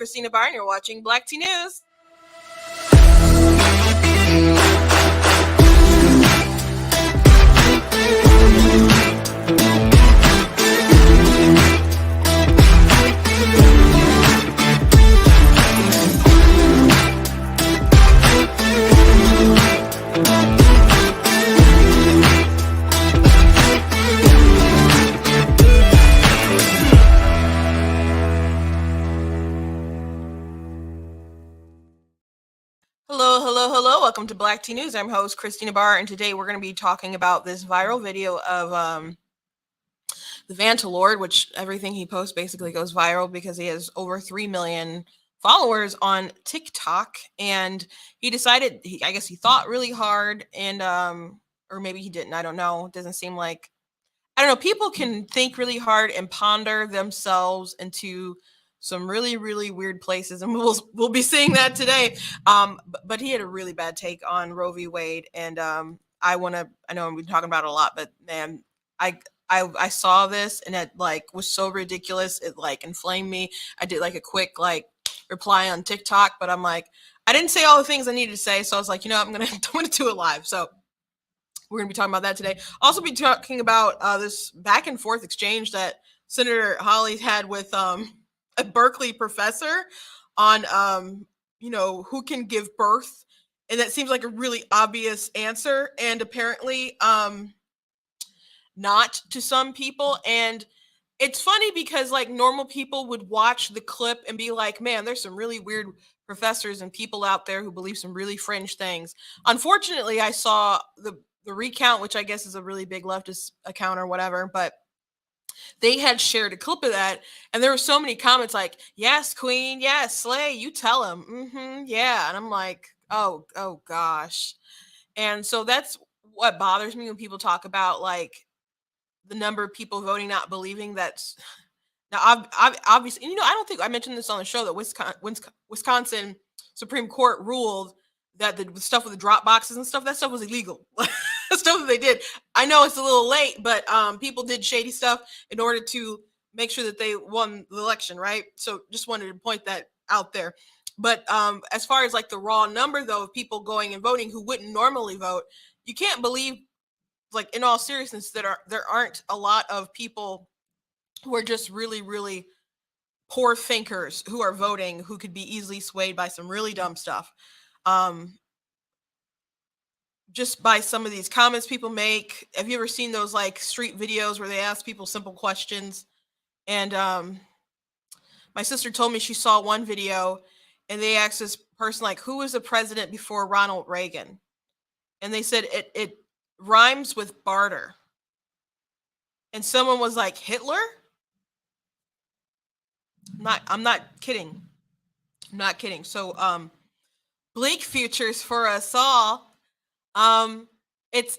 Christina Barr, and you're watching Black Tea News. Hello. Welcome to Black Tea News. I'm host Christina Barr, and today we're going to be talking about this viral video of the Vanta Lord, which everything he posts basically goes viral because he has over 3 million followers on TikTok, and he decided, I guess he thought really hard, and or maybe he didn't. I don't know. It doesn't seem like, I don't know. People can think really hard and ponder themselves into some really, really weird places, and we'll be seeing that today. But he had a really bad take on Roe v. Wade, and I know we've been talking about it a lot, but man, I saw this and it like was so ridiculous. It like inflamed me. I did like a quick like reply on TikTok, but I'm like, I didn't say all the things I needed to say, so I was like, I'm gonna do it live. So we're going to be talking about that today. Also be talking about this back and forth exchange that Senator Hawley had with a Berkeley professor on, who can give birth. And that seems like a really obvious answer. And apparently not to some people. And it's funny because like normal people would watch the clip and be like, man, there's some really weird professors and people out there who believe some really fringe things. Unfortunately, I saw the recount, which I guess is a really big leftist account or whatever, but they had shared a clip of that, and there were so many comments like, yes, queen, yes, slay, you tell him, yeah. And I'm like, oh gosh. And so that's what bothers me when people talk about like the number of people voting not believing. That's now obviously, I don't think I mentioned this on the show that Wisconsin Supreme Court ruled that the stuff with the drop boxes and stuff, that stuff was illegal. Stuff that they did. I know it's a little late, but people did shady stuff in order to make sure that they won the election, right? So just wanted to point that out there. But as far as like the raw number though of people going and voting who wouldn't normally vote, you can't believe, like in all seriousness, that there aren't a lot of people who are just really, really poor thinkers who are voting, who could be easily swayed by some really dumb stuff. Just by some of these comments people make. Have you ever seen those like street videos where they ask people simple questions? And my sister told me she saw one video and they asked this person like, who was the president before Ronald Reagan? And they said it rhymes with barter. And someone was like, Hitler? I'm not kidding. I'm not kidding. So bleak futures for us all. It's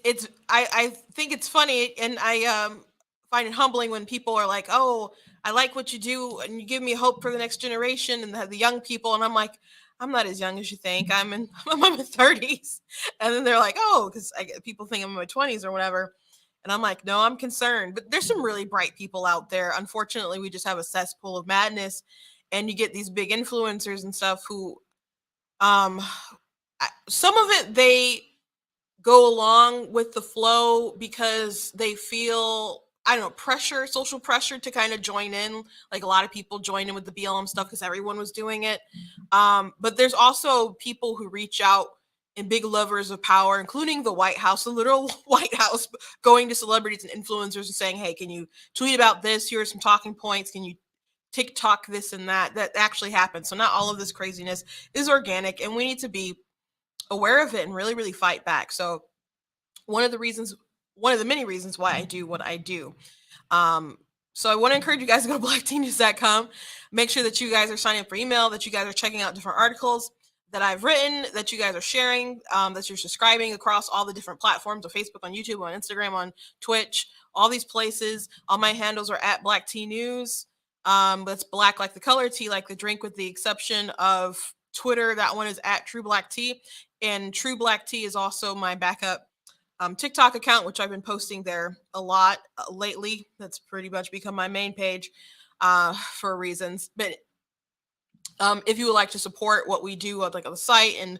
I think it's funny, and I find it humbling when people are like, oh, I like what you do and you give me hope for the next generation and the young people. And I'm like, I'm not as young as you think. I'm in my 30s. And then they're like, oh, because people think I'm in my 20s or whatever. And I'm like, no, I'm concerned. But there's some really bright people out there. Unfortunately, we just have a cesspool of madness, and you get these big influencers and stuff who some of it they go along with the flow because they feel, I don't know, pressure, social pressure to kind of join in. Like a lot of people joined in with the BLM stuff because everyone was doing it. But there's also people who reach out and big lovers of power, including the White House, the literal White House, going to celebrities and influencers and saying, hey, can you tweet about this? Here are some talking points. Can you TikTok this and that? That actually happens. So not all of this craziness is organic, and we need to be aware of it and really, really fight back. So one of the many reasons why I do what I do. So I want to encourage you guys to go to blackteennews.com. Make sure that you guys are signing up for email, that you guys are checking out different articles that I've written, that you guys are sharing, that you're subscribing across all the different platforms on Facebook, on YouTube, on Instagram, on Twitch, all these places. All my handles are at Black Tea News. That's black like the color, tea like the drink, with the exception of Twitter. That one is at True Black Tea. And True Black Tea is also my backup TikTok account, which I've been posting there a lot lately. That's pretty much become my main page for reasons. But If you would like to support what we do like on the site and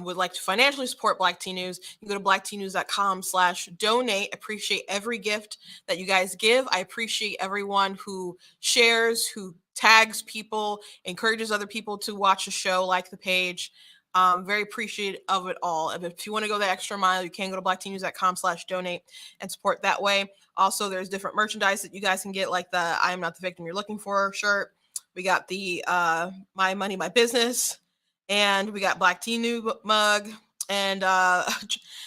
would like to financially support Black Teen News, you can go to blackteennews.com/donate. Appreciate every gift that you guys give. I appreciate everyone who shares, who tags people, encourages other people to watch the show, like the page. Very appreciative of it all. If you want to go the extra mile, you can go to blackteennews.com/donate and support that way. Also, there's different merchandise that you guys can get, like the "I am not the victim you're looking for" shirt. We got the "My Money, My Business," and we got Black Teen News mug, and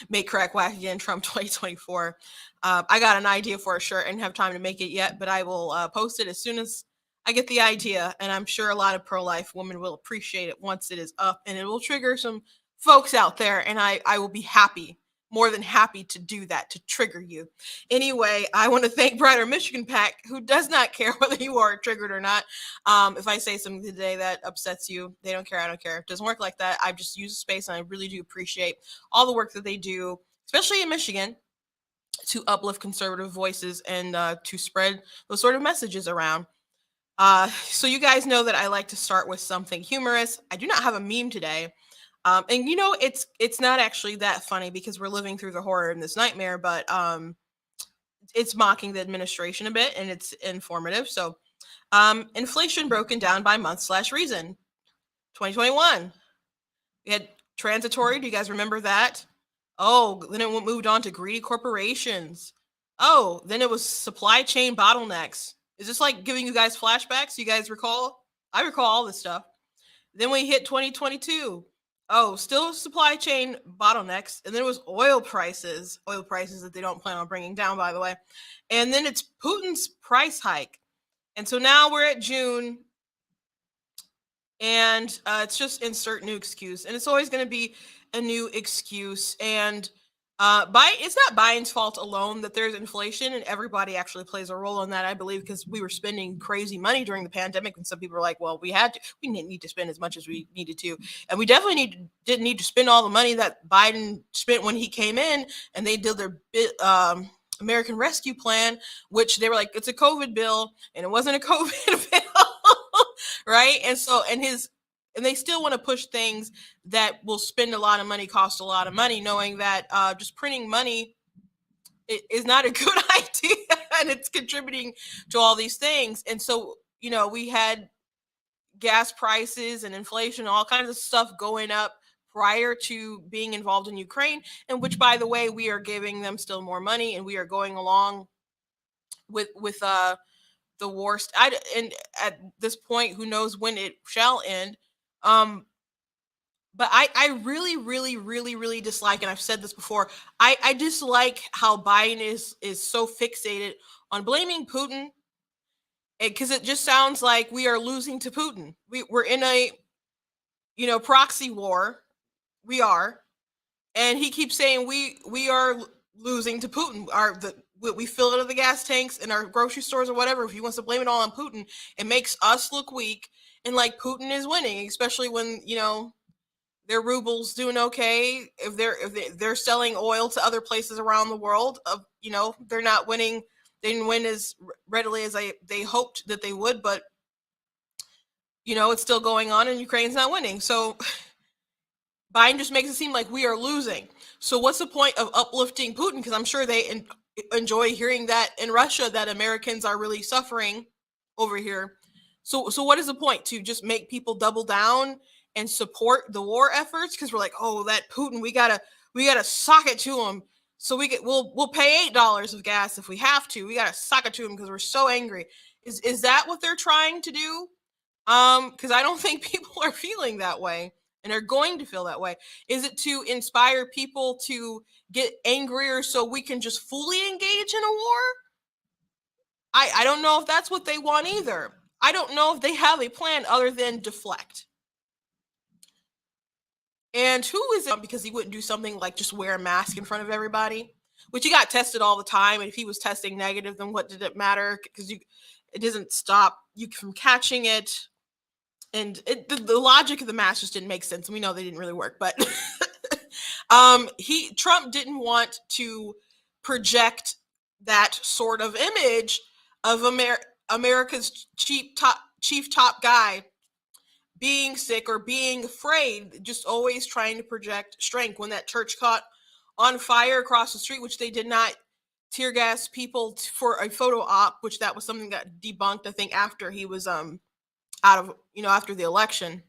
"Make Crack Whack Again, Trump 2024." I got an idea for a shirt. I didn't have time to make it yet, but I will post it as soon as I get the idea, and I'm sure a lot of pro-life women will appreciate it once it is up, and it will trigger some folks out there, and I will be happy, more than happy to do that, to trigger you. Anyway, I want to thank Brighter Michigan Pack, who does not care whether you are triggered or not. If I say something today that upsets you, they don't care, I don't care. It doesn't work like that. I've just used the space, and I really do appreciate all the work that they do, especially in Michigan, to uplift conservative voices and to spread those sort of messages around. So you guys know that I like to start with something humorous. I do not have a meme today. And it's not actually that funny because we're living through the horror in this nightmare, but it's mocking the administration a bit and it's informative. So inflation broken down by month/reason. 2021. We had transitory. Do you guys remember that? Oh, then it moved on to greedy corporations. Oh, then it was supply chain bottlenecks. Is this like giving you guys flashbacks? You guys recall? I recall all this stuff. Then we hit 2022. Oh, still supply chain bottlenecks. And then it was oil prices that they don't plan on bringing down, by the way. And then it's Putin's price hike. And so now we're at June, and it's just insert new excuse. And it's always going to be a new excuse. And it's not Biden's fault alone that there's inflation, and everybody actually plays a role in that, I believe, because we were spending crazy money during the pandemic, and some people were like, well, we didn't need to spend as much as we needed to, and we definitely didn't need to spend all the money that Biden spent when he came in, and they did their American Rescue Plan, which they were like, it's a COVID bill, and it wasn't a COVID bill, right? And they still want to push things that will spend a lot of money, cost a lot of money, knowing that just printing money is not a good idea, and it's contributing to all these things. And so, we had gas prices and inflation, all kinds of stuff going up prior to being involved in Ukraine, and which, by the way, we are giving them still more money, and we are going along with the war. And at this point, who knows when it shall end. But I really, really, really, really dislike, and I've said this before, I dislike how Biden is so fixated on blaming Putin, because it just sounds like we are losing to Putin. We're in a proxy war. We are, and he keeps saying we are losing to Putin. We fill it at the gas tanks in our grocery stores or whatever. If he wants to blame it all on Putin, it makes us look weak, and like Putin is winning, especially when their ruble's doing okay. If they're selling oil to other places around the world, they're not winning. They didn't win as readily as they hoped that they would, but it's still going on, and Ukraine's not winning. So Biden just makes it seem like we are losing. So what's the point of uplifting Putin? Because I'm sure they enjoy hearing that in Russia, that Americans are really suffering over here. So what is the point? To just make people double down and support the war efforts? Because we're like, oh, that Putin, we gotta sock it to him. So we'll pay $8 of gas if we have to. We gotta sock it to him because we're so angry. Is that what they're trying to do? Because I don't think people are feeling that way and are going to feel that way. Is it to inspire people to get angrier so we can just fully engage in a war? I don't know if that's what they want either. I don't know if they have a plan other than deflect. And who is it? Because he wouldn't do something like just wear a mask in front of everybody, which he got tested all the time. And if he was testing negative, then what did it matter? Because it doesn't stop you from catching it. And the logic of the mask just didn't make sense. And we know they didn't really work. But Trump didn't want to project that sort of image of America's chief top guy being sick or being afraid, just always trying to project strength. When that church caught on fire across the street, which they did not tear gas people for a photo op, which that was something that debunked, I think, after he was out of, after the election,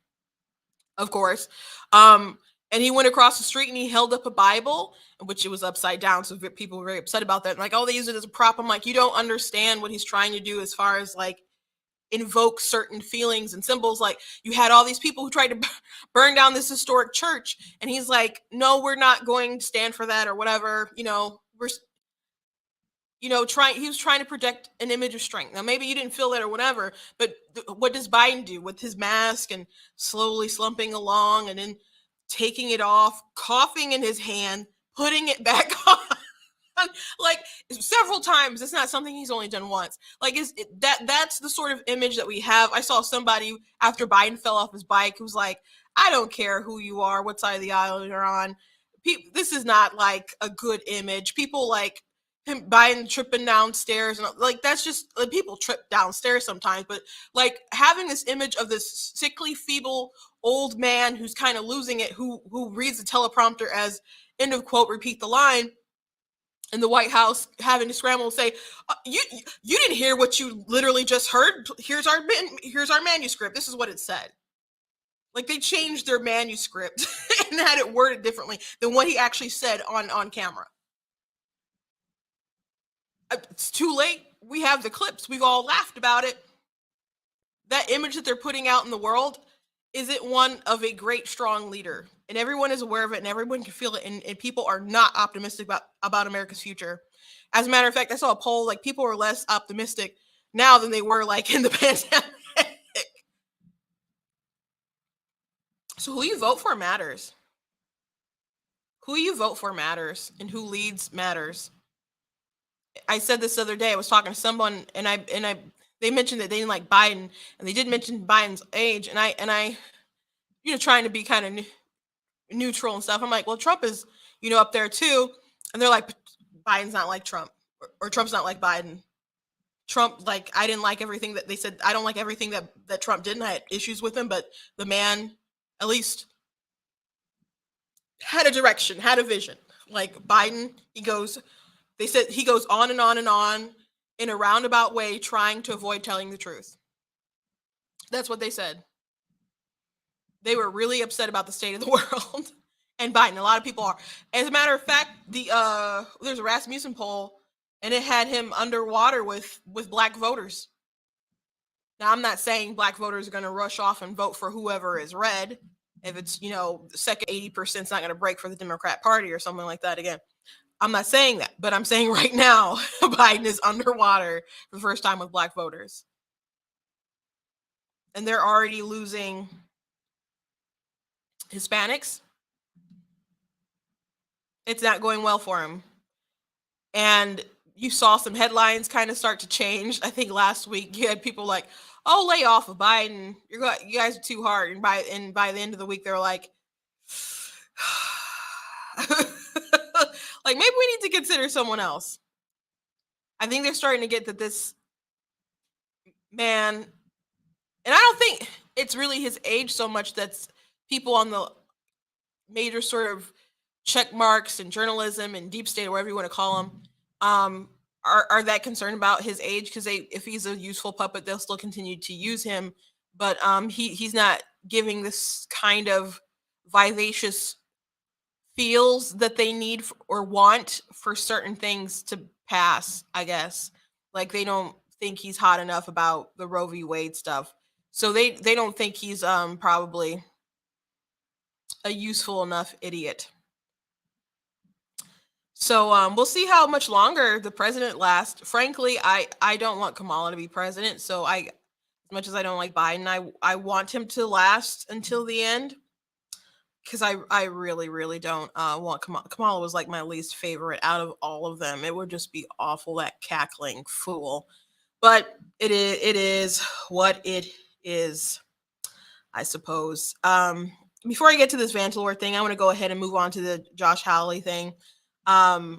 of course. And he went across the street and he held up a Bible, which it was upside down. So people were very upset about that. Like, oh, they use it as a prop. I'm like, you don't understand what he's trying to do as far as like invoke certain feelings and symbols. Like, you had all these people who tried to burn down this historic church, and he's like, no, we're not going to stand for that or whatever. We're trying. He was trying to project an image of strength. Now, maybe you didn't feel that or whatever, but what does Biden do with his mask and slowly slumping along and then taking it off, coughing in his hand, putting it back on? Like, several times. It's not something he's only done once. Like, that's the sort of image that we have. I saw somebody after Biden fell off his bike who's like, I don't care who you are, what side of the aisle you're on. This is not like a good image. People like him, Biden tripping downstairs, and like, that's just like, people trip downstairs sometimes, but like having this image of this sickly, feeble old man who's kind of losing it, who reads the teleprompter as end of quote, repeat the line, in the White House having to scramble and say, you didn't hear what you literally just heard. Here's our manuscript. This is what it said. Like, they changed their manuscript and had it worded differently than what he actually said on camera. It's too late. We have the clips. We've all laughed about it. That image that they're putting out in the world isn't one of a great, strong leader. And everyone is aware of it, and everyone can feel it, and people are not optimistic about America's future. As a matter of fact, I saw a poll, like, people are less optimistic now than they were like in the pandemic. So who you vote for matters. Who you vote for matters, and who leads matters. I said this the other day. I was talking to someone, and they mentioned that they didn't like Biden, and they did mention Biden's age, and I trying to be kind of neutral and stuff. I'm like, well, Trump is, up there too. And they're like, Biden's not like Trump, or Trump's not like Biden. Trump, like, I didn't like everything that they said. I don't like everything that Trump did, and I had issues with him, but the man at least had a direction, had a vision. Like, Biden, they said he goes on and on and on in a roundabout way, trying to avoid telling the truth. That's what they said. They were really upset about the state of the world. And Biden, a lot of people are. As a matter of fact, there's a Rasmussen poll, and it had him underwater with black voters. Now, I'm not saying black voters are going to rush off and vote for whoever is red. If it's, the second 80% is not going to break for the Democrat Party or something like that again. I'm not saying that, but I'm saying right now, Biden is underwater for the first time with black voters. And they're already losing Hispanics. It's not going well for him. And you saw some headlines kind of start to change. I think last week you had people like, oh, lay off of Biden. You guys are too hard. And by the end of the week, they're like, like, maybe we need to consider someone else. I think they're starting to get that this man, and I don't think it's really his age so much that's people on the major sort of check marks and journalism and deep state, or whatever you want to call them, are that concerned about his age, because if he's a useful puppet, they'll still continue to use him. But he's not giving this kind of vivacious feels that they need or want for certain things to pass, I guess. Like, they don't think he's hot enough about the Roe v. Wade stuff. So they don't think he's probably a useful enough idiot. So we'll see how much longer the president lasts. Frankly, I don't want Kamala to be president. So as much as I don't like Biden, I want him to last until the end, because I really, really don't want Kamala. Kamala was like my least favorite out of all of them. It would just be awful, that cackling fool. But it is what it is, I suppose. Before I get to this Vantelore thing, I want to go ahead and move on to the Josh Hawley thing. But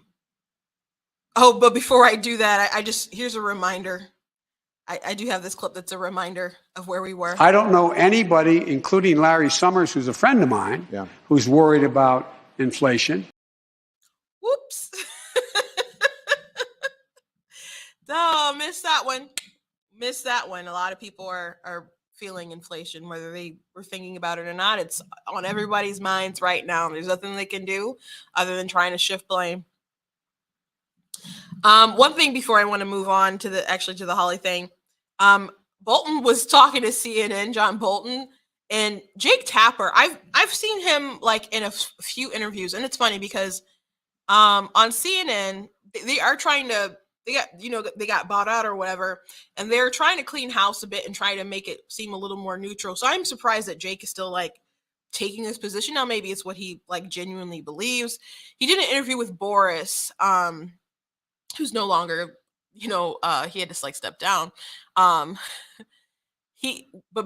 before I do that, here's a reminder. I do have this clip that's a reminder of where we were. I don't know anybody, including Larry Summers, who's a friend of mine, who's worried about inflation. Whoops. Oh, missed that one. Missed that one. A lot of people are feeling inflation, whether they were thinking about it or not. It's on everybody's minds right now. There's nothing they can do other than trying to shift blame. One thing before I want to move on to the Holly thing. Bolton was talking to CNN, John Bolton, and Jake Tapper. I've seen him like in a few interviews, and it's funny because on CNN they are trying to they got bought out or whatever, and they're trying to clean house a bit and try to make it seem a little more neutral. So I'm surprised that Jake is still like taking this position. Now maybe it's what he like genuinely believes. He did an interview with Boris, who's no longer, he had to like step down. But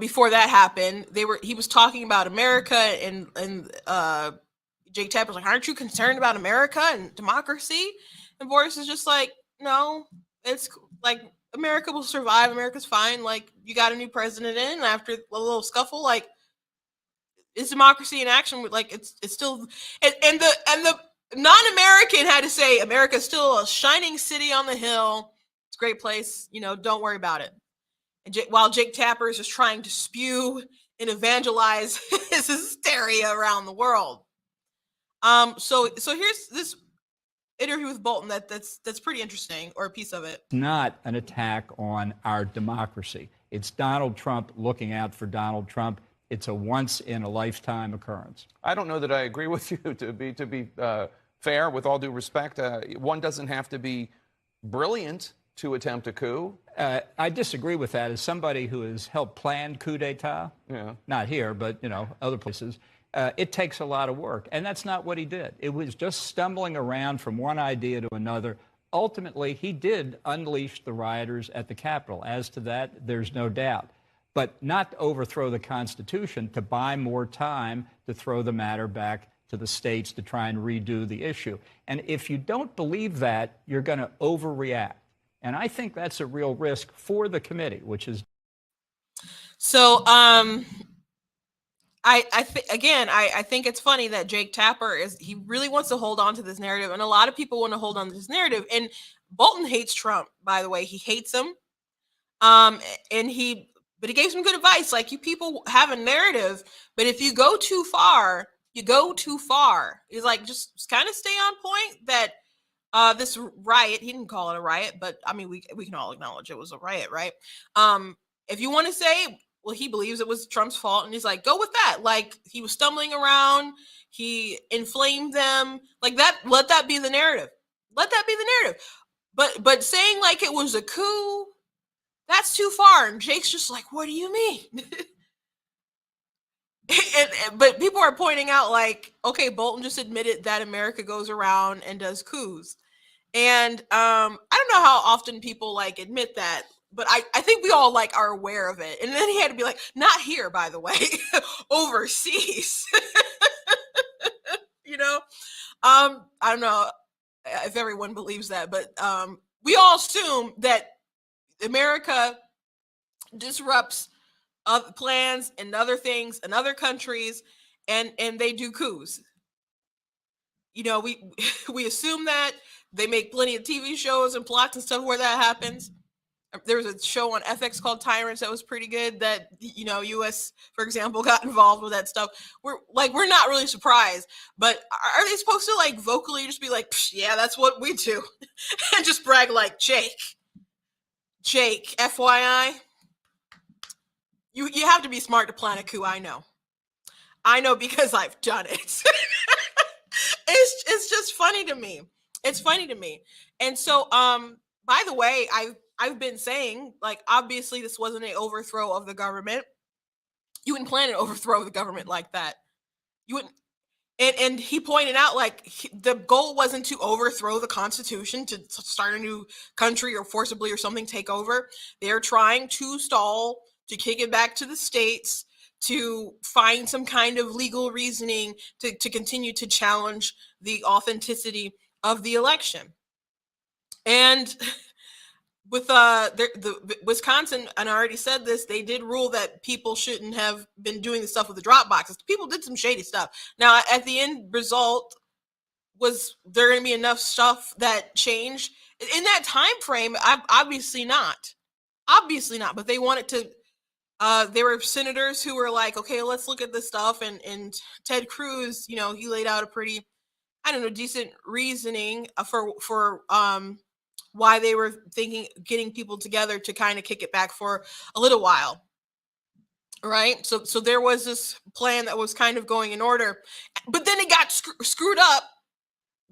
before that happened, he was talking about America and Jake Tapper's like, aren't you concerned about America and democracy? And Boris is just like, no, it's like America will survive. America's fine. Like, you got a new president in after a little scuffle. Like, it's democracy in action. Like, it's still, and the non-American had to say, America's still a shining city on the hill. It's a great place. Don't worry about it. And while Jake Tapper is just trying to spew and evangelize his hysteria around the world. So here's this interview with Bolton that's pretty interesting, or a piece of it. Not an attack on our democracy. It's Donald Trump looking out for Donald Trump. It's a once in a lifetime occurrence. I don't know that I agree with you. To be fair, with all due respect, one doesn't have to be brilliant to attempt a coup. I disagree with that. As somebody who has helped plan coup d'etat, not here, but other places, it takes a lot of work, and that's not what he did. It was just stumbling around from one idea to another. Ultimately, he did unleash the rioters at the Capitol. As to that, there's no doubt. But not to overthrow the Constitution, to buy more time to throw the matter back to the states to try and redo the issue. And if you don't believe that, you're going to overreact. And I think that's a real risk for the committee, which is. So, I think it's funny that Jake Tapper he really wants to hold on to this narrative, and a lot of people want to hold on to this narrative. And Bolton hates Trump, by the way. He hates him. But he gave some good advice. Like, you people have a narrative, but if you go too far, you go too far. He's like, just kind of stay on point that this riot, he didn't call it a riot, but I mean, we can all acknowledge it was a riot, right? If you want to say, well, he believes it was Trump's fault, and he's like, go with that. Like, he was stumbling around, he inflamed them, like that. Let that be the narrative. Let that be the narrative. But saying like it was a coup, that's too far. And Jake's just like, what do you mean? But people are pointing out, like, okay, Bolton just admitted that America goes around and does coups. And I don't know how often people like admit that, but I think we all like are aware of it. And then he had to be like, not here, by the way, overseas. I don't know if everyone believes that, but we all assume that America disrupts plans and other things in other countries, and they do coups. We assume that. They make plenty of TV shows and plots and stuff where that happens. There was a show on FX called Tyrants that was pretty good that, US, for example, got involved with that stuff. We're not really surprised, but are they supposed to like vocally just be like, yeah, that's what we do and just brag like Jake, FYI, you have to be smart to plan a coup. I know because I've done it. It's just funny to me. It's funny to me. And so, by the way, I've been saying, like, obviously this wasn't an overthrow of the government. You wouldn't plan an overthrow of the government like that. You wouldn't. And he pointed out, like, the goal wasn't to overthrow the Constitution, to start a new country or forcibly or something take over. They're trying to stall, to kick it back to the states, to find some kind of legal reasoning to continue to challenge the authenticity of the election. And with the Wisconsin, and I already said this, they did rule that people shouldn't have been doing the stuff with the drop boxes. People did some shady stuff. Now, at the end result, was there going to be enough stuff that changed in that time frame? Obviously not. Obviously not. But they wanted to. There were senators who were like, okay, let's look at this stuff, and Ted Cruz, you know, he laid out a pretty, I don't know, decent reasoning for why they were thinking getting people together to kind of kick it back for a little while, right? So there was this plan that was kind of going in order, but then it got screwed up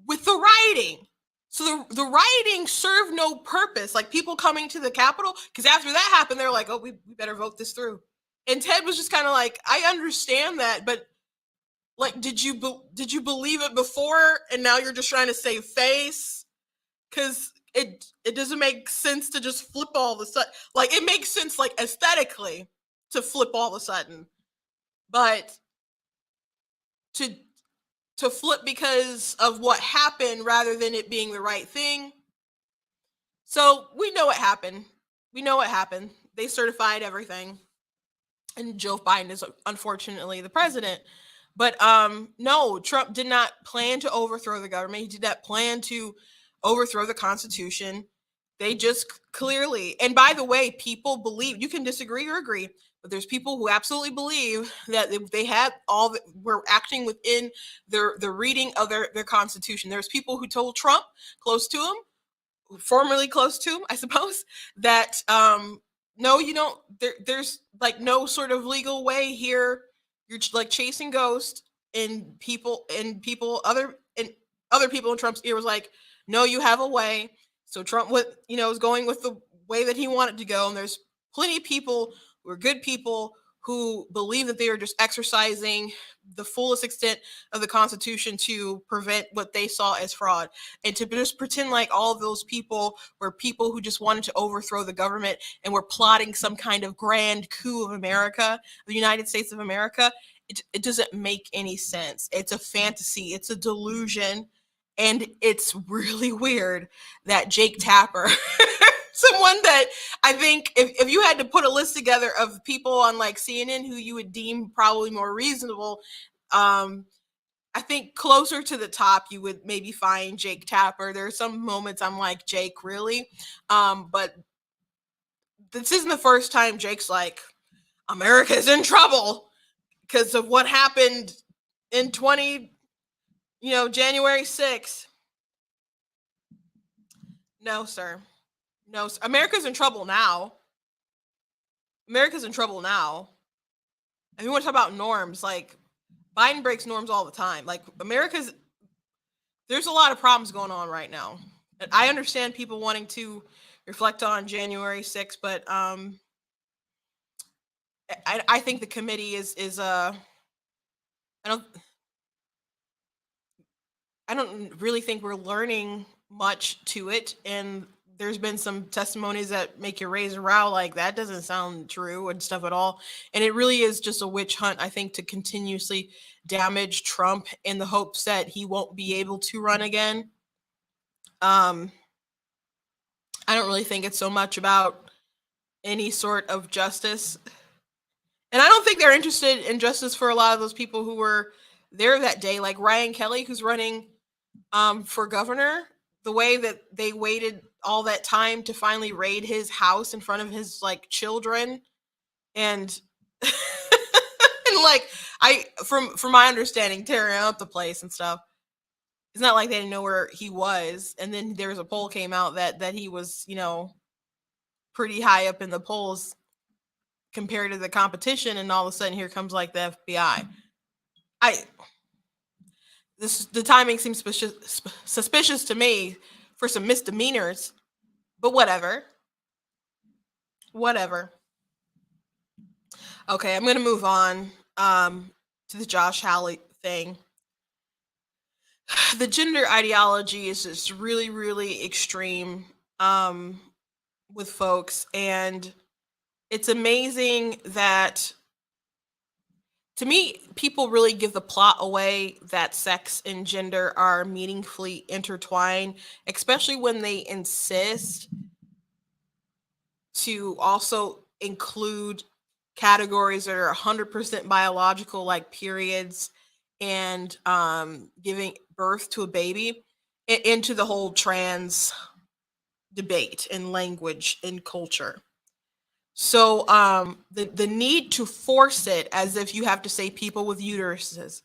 with the rioting. So the rioting served no purpose. Like people coming to the Capitol, because after that happened, they're like, oh, we better vote this through. And Ted was just kind of like, I understand that, but like, did you believe it before, and now you're just trying to save face? Because it doesn't make sense to just flip all of a sudden. Like it makes sense, like aesthetically, to flip all of a sudden, but to flip because of what happened rather than it being the right thing. So we know what happened. We know what happened. They certified everything, and Joe Biden is unfortunately the president. But no, Trump did not plan to overthrow the government. He did not plan to overthrow the Constitution. They just clearly, and by the way, people believe, you can disagree or agree, but there's people who absolutely believe that they had were acting within the reading of their Constitution. There's people who told Trump, close to him, formerly close to him, I suppose, that no, you don't, there's like no sort of legal way here. You're like chasing ghosts, and other people in Trump's ear was like, no, you have a way. So Trump is going with the way that he wanted to go. And there's plenty of people who are good people who believe that they are just exercising the fullest extent of the Constitution to prevent what they saw as fraud, and to just pretend like all of those people were people who just wanted to overthrow the government and were plotting some kind of grand coup of America, the United States of America. It doesn't make any sense. It's a fantasy. It's a delusion. And it's really weird that Jake Tapper, someone that I think if you had to put a list together of people on like CNN who you would deem probably more reasonable, I think closer to the top you would maybe find Jake Tapper. There are some moments I'm like, Jake, really? But this isn't the first time Jake's like, America's in trouble because of what happened in January 6th. No, sir. No, sir. America's in trouble now. America's in trouble now. And we want to talk about norms. Like, Biden breaks norms all the time. Like, there's a lot of problems going on right now. And I understand people wanting to reflect on January 6th, but I think the committee I don't really think we're learning much to it. And there's been some testimonies that make you raise a row like that doesn't sound true and stuff at all. And it really is just a witch hunt, I think, to continuously damage Trump in the hopes that he won't be able to run again. I don't really think it's so much about any sort of justice. And I don't think they're interested in justice for a lot of those people who were there that day, like Ryan Kelly, who's running for governor. The way that they waited all that time to finally raid his house in front of his like children, and and like from my understanding, tearing up the place and stuff. It's not like they didn't know where he was. And then there was a poll came out that he was, pretty high up in the polls compared to the competition, and all of a sudden here comes like the FBI. The timing seems suspicious to me for some misdemeanors, but whatever. Okay, I'm going to move on to the Josh Hawley thing. The gender ideology is just really, really extreme with folks, and it's amazing that, to me, people really give the plot away that sex and gender are meaningfully intertwined, especially when they insist to also include categories that are 100% biological, like periods and giving birth to a baby, into the whole trans debate in language and culture. So the need to force it as if you have to say people with uteruses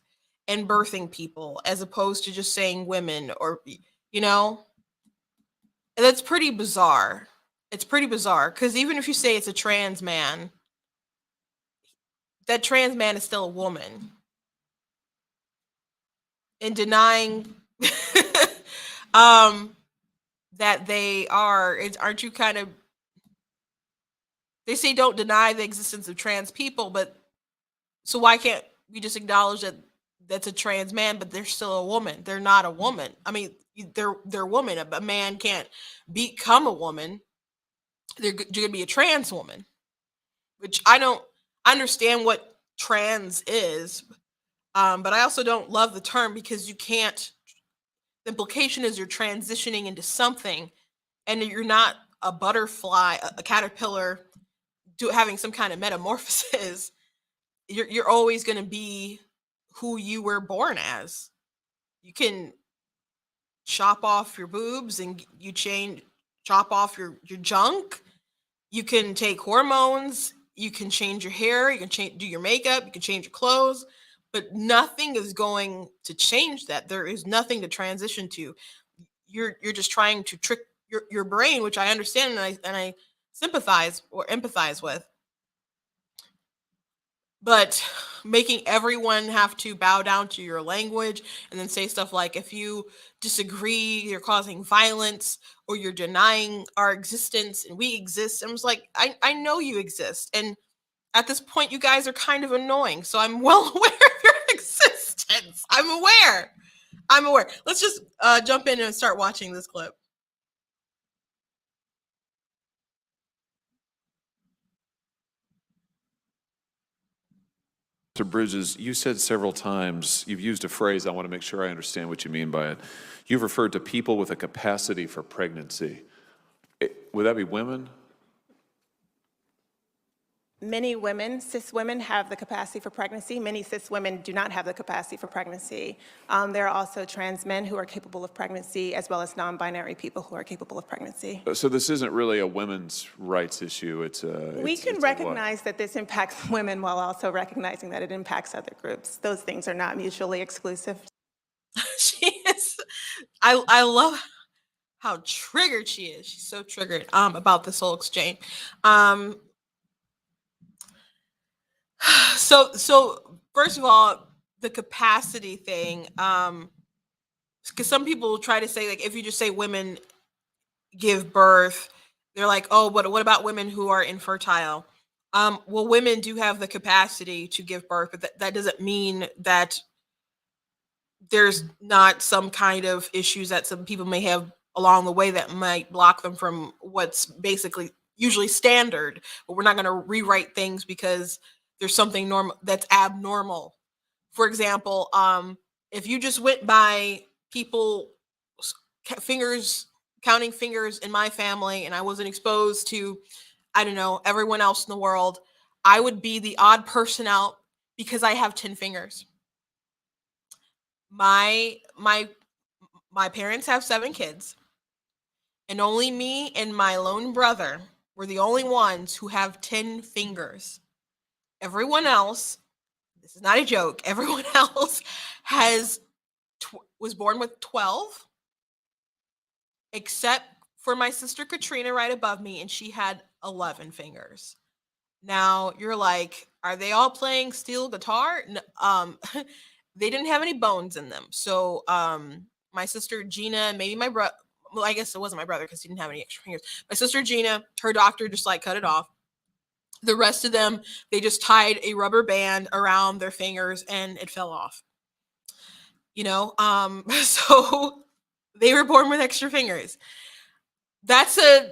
and birthing people as opposed to just saying women, or you know, that's pretty bizarre. It's pretty bizarre because even if you say it's a trans man, that trans man is still a woman. And denying that they are, aren't you kind of, they say don't deny the existence of trans people, but so why can't we just acknowledge that that's a trans man, but they're still a woman? They're not a woman. I mean, they're a woman. A man can't become a woman. They're gonna be a trans woman, which I don't understand what trans is. But I also don't love the term because you can't. The implication is you're transitioning into something, and you're not a butterfly, a caterpillar, having some kind of metamorphosis. You're always going to be who you were born as. You can chop off your boobs and chop off your junk. You can take hormones. You can change your hair. You can do your makeup. You can change your clothes. But nothing is going to change that. There is nothing to transition to. You're just trying to trick your brain, which I understand and I sympathize or empathize with. But making everyone have to bow down to your language and then say stuff like, if you disagree, you're causing violence or you're denying our existence and we exist. I'm just like, I know you exist. And at this point, you guys are kind of annoying. So I'm well aware of your existence. I'm aware. Let's just jump in and start watching this clip. Mr. Bridges, you said several times, you've used a phrase, I want to make sure I understand what you mean by it. You've referred to people with a capacity for pregnancy. Would that be women? Many women, cis women, have the capacity for pregnancy. Many cis women do not have the capacity for pregnancy. There are also trans men who are capable of pregnancy, as well as non-binary people who are capable of pregnancy. So this isn't really a women's rights issue. We can recognize that this impacts women while also recognizing that it impacts other groups. Those things are not mutually exclusive. She is. I love how triggered she is. She's so triggered about this whole exchange. So first of all, the capacity thing, because some people try to say, like, if you just say women give birth, they're like, oh, what about women who are infertile? Well, women do have the capacity to give birth, but that doesn't mean that there's not some kind of issues that some people may have along the way that might block them from what's basically usually standard. But we're not going to rewrite things because there's something that's abnormal. For example, if you just went by people counting fingers in my family and I wasn't exposed to, I don't know, everyone else in the world, I would be the odd person out because I have 10 fingers. My parents have 7 kids, and only me and my lone brother were the only ones who have 10 fingers. Everyone else, this is not a joke, everyone else was born with 12, except for my sister Katrina right above me, and she had 11 fingers. Now, you're like, are they all playing steel guitar? They didn't have any bones in them. So my sister Gina, maybe my brother, well, I guess it wasn't my brother because he didn't have any extra fingers. My sister Gina, her doctor just like cut it off. The rest of them, they just tied a rubber band around their fingers and it fell off. So they were born with extra fingers. That's a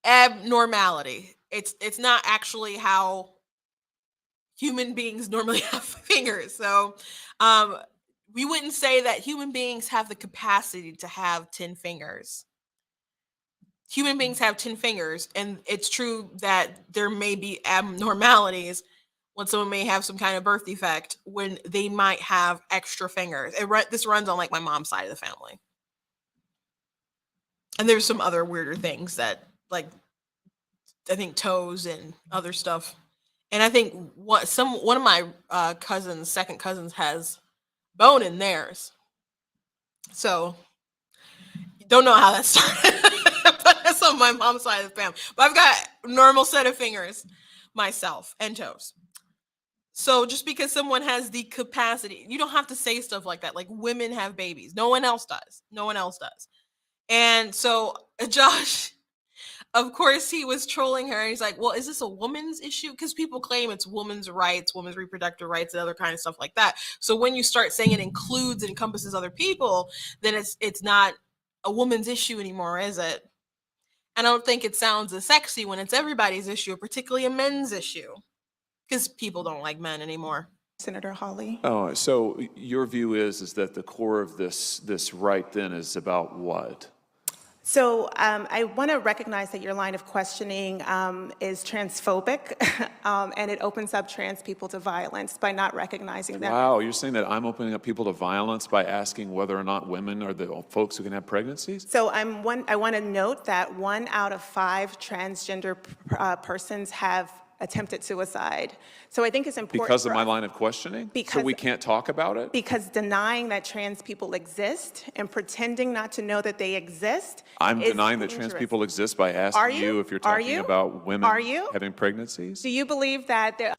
abnormality. It's not actually how human beings normally have fingers. So we wouldn't say that human beings have the capacity to have 10 fingers. human beings have 10 fingers, and it's true that there may be abnormalities when someone may have some kind of birth defect when they might have extra fingers. This runs on like my mom's side of the family. And there's some other weirder things that, like, I think toes and other stuff. And I think one of my second cousins has bone in theirs. So don't know how that started, but that's on my mom's side of the family. But I've got a normal set of fingers myself and toes. So just because someone has the capacity, you don't have to say stuff like that. Like, women have babies. No one else does. No one else does. And so Josh, of course, he was trolling her. And he's like, well, is this a woman's issue? Because people claim it's women's rights, women's reproductive rights, and other kind of stuff like that. So when you start saying it includes, encompasses other people, then it's not a woman's issue anymore, is it? And I don't think it sounds as sexy when it's everybody's issue, particularly a men's issue, because people don't like men anymore. Senator Hawley. Oh, so your view is that the core of this right then is about what? So I want to recognize that your line of questioning is transphobic, and it opens up trans people to violence by not recognizing them. Wow, you're saying that I'm opening up people to violence by asking whether or not women are the folks who can have pregnancies? So I want to note that 1 out of 5 transgender persons have attempted suicide. So I think it's important Because of my line of questioning? So we can't talk about it? Because denying that trans people exist and pretending not to know that they exist I'm is denying that trans dangerous. people exist by Are asking you? you if you're Are talking you? about women Are you? having pregnancies? Do you believe that there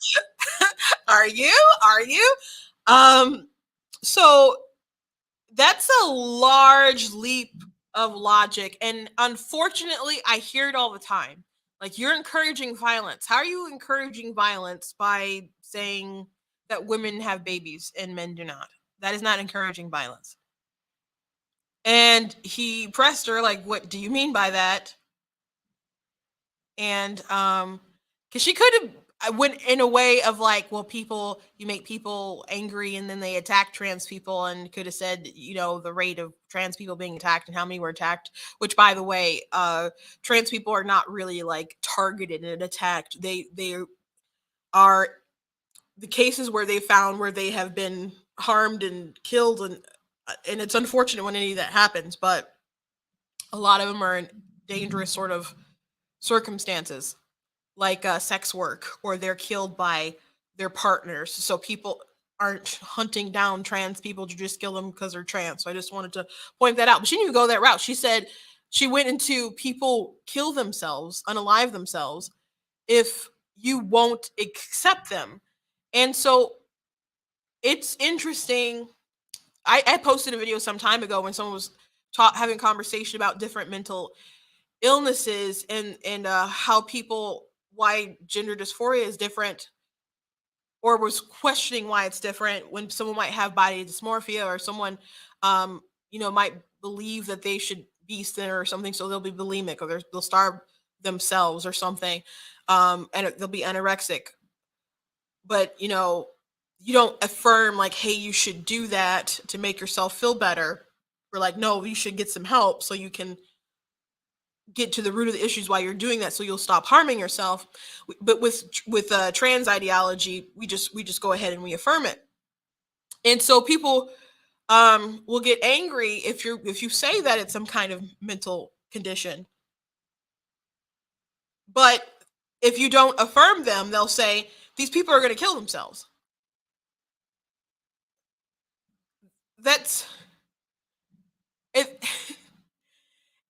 Are you? So that's a large leap of logic. And unfortunately, I hear it all the time. Like, you're encouraging violence. How are you encouraging violence by saying that women have babies and men do not? That is not encouraging violence. And he pressed her, like, what do you mean by that? And because she could have went in a way of like, well, you make people angry and then they attack trans people, and could have said, the rate of trans people being attacked and how many were attacked, which, by the way, trans people are not really like targeted and attacked. They are the cases where they found where they have been harmed and killed, and it's unfortunate when any of that happens, but a lot of them are in dangerous sort of circumstances, like sex work, or they're killed by their partners. So people aren't hunting down trans people to just kill them because they're trans. So I just wanted to point that out. But she didn't even go that route. She said she went into people kill themselves, unalive themselves, if you won't accept them. And so it's interesting. I posted a video some time ago when someone was having a conversation about different mental illnesses and how why gender dysphoria is different, or was questioning why it's different when someone might have body dysmorphia, or someone might believe that they should be thinner or something, so they'll be bulimic, or they'll starve themselves or something, and they'll be anorexic. But you don't affirm like, hey, you should do that to make yourself feel better. We're like, no, you should get some help so you can get to the root of the issues why you're doing that, so you'll stop harming yourself. But with trans ideology, we just go ahead and we affirm it. And so people will get angry if you say that it's some kind of mental condition. But if you don't affirm them, they'll say these people are going to kill themselves. That's it.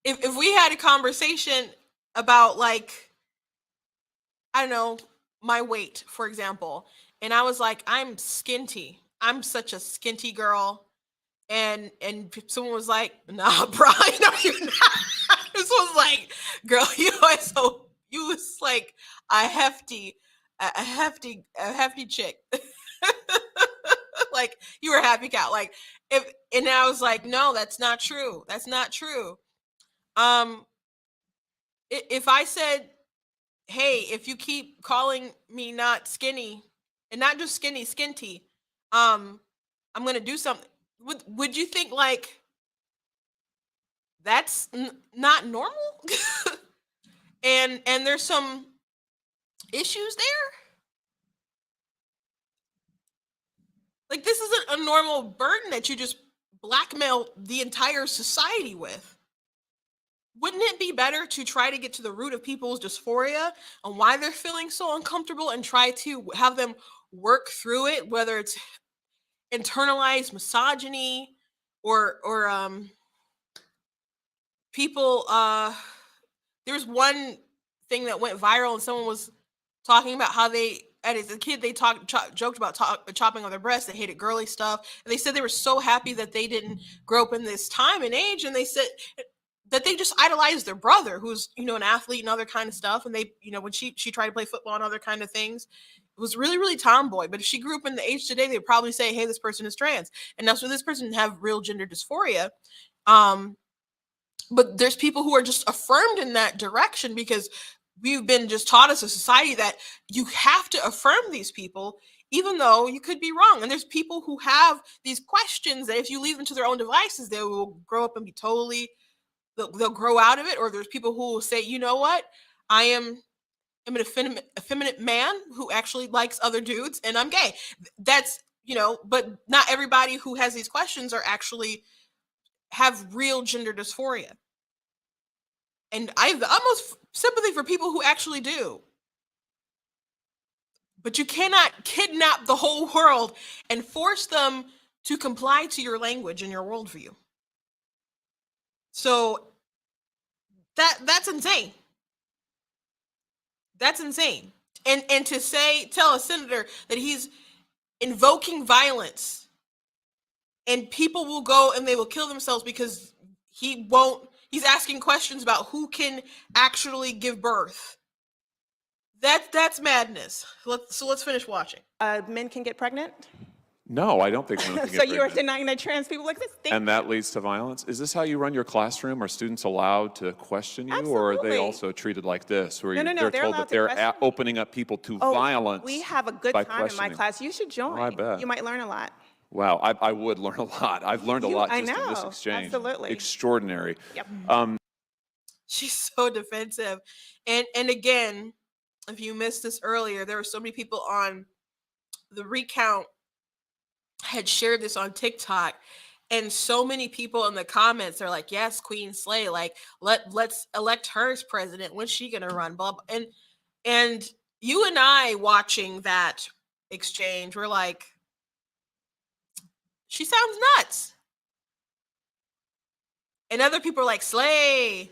If we had a conversation about, like, I don't know, my weight, for example, and I was like, I'm skinty. I'm such a skinty girl. And someone was like, nah, bro, no, you're not. This was like, girl, you was like a hefty chick. Like, you were a happy cow. Like, and I was like, no, that's not true. That's not true. If I said, hey, if you keep calling me not skinny, and not just skinny, skinty, I'm gonna do something. Would you think like that's not normal? and there's some issues there. Like, this isn't a normal burden that you just blackmail the entire society with. Wouldn't it be better to try to get to the root of people's dysphoria and why they're feeling so uncomfortable and try to have them work through it, whether it's internalized misogyny or people there was one thing that went viral and someone was talking about how they as a kid they joked about chopping on their breasts. They hated girly stuff, and they said they were so happy that they didn't grow up in this time and age, and they said that they just idolized their brother who's an athlete and other kind of stuff. And they when she tried to play football and other kind of things, it was really, really tomboy. But if she grew up in the age today, they'd probably say, hey, this person is trans, and now so this person have real gender dysphoria. But there's people who are just affirmed in that direction because we've been just taught as a society that you have to affirm these people even though you could be wrong. And there's people who have these questions that if you leave them to their own devices, they will grow up and be they'll grow out of it. Or there's people who will say, you know what, I'm an effeminate man who actually likes other dudes and I'm gay. That's, but not everybody who has these questions are actually have real gender dysphoria. And I have the utmost sympathy for people who actually do. But you cannot kidnap the whole world and force them to comply to your language and your worldview. So that's insane. That's insane. And to tell a senator that he's invoking violence and people will go and they will kill themselves because he's asking questions about who can actually give birth. That's madness. Let's finish watching. Men can get pregnant? No, I don't think women can So get you are pregnant. denying that trans people exist? And that leads to violence? Is this how you run your classroom? Are students allowed to question you? Or are Absolutely. they also treated like this, where No, they're they're told allowed that to they're question. opening up people to violence? We have a good by time in my questioning? class. You should join. I bet. You might learn a lot. Wow, I would learn a lot. I've learned a lot I just in this know, exchange. absolutely. Extraordinary. Yep. She's so defensive. And again, if you missed this earlier, there were so many people on the recount had shared this on TikTok, and so many people in the comments are like, yes, Queen Slay, like let's elect her as president. When's she gonna run? Blah, blah. And you and I watching that exchange, we're like, she sounds nuts. And other people are like, Slay.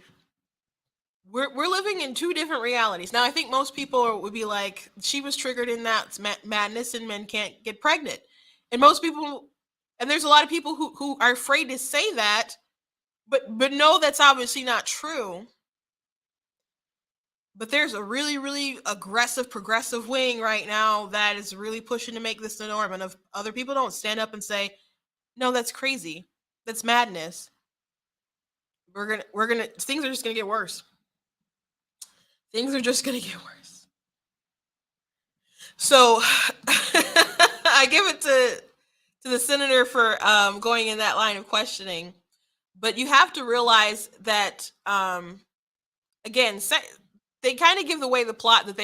We're living in two different realities. Now, I think most people would be like, she was triggered in that madness and men can't get pregnant. And most people, and there's a lot of people who are afraid to say that, but no, that's obviously not true. But there's a really, really aggressive, progressive wing right now that is really pushing to make this the norm. And if other people don't stand up and say, no, that's crazy, that's madness, things are just gonna get worse. Things are just going to get worse. So I give it to the senator for going in that line of questioning. But you have to realize that, again, they kind of give away the plot that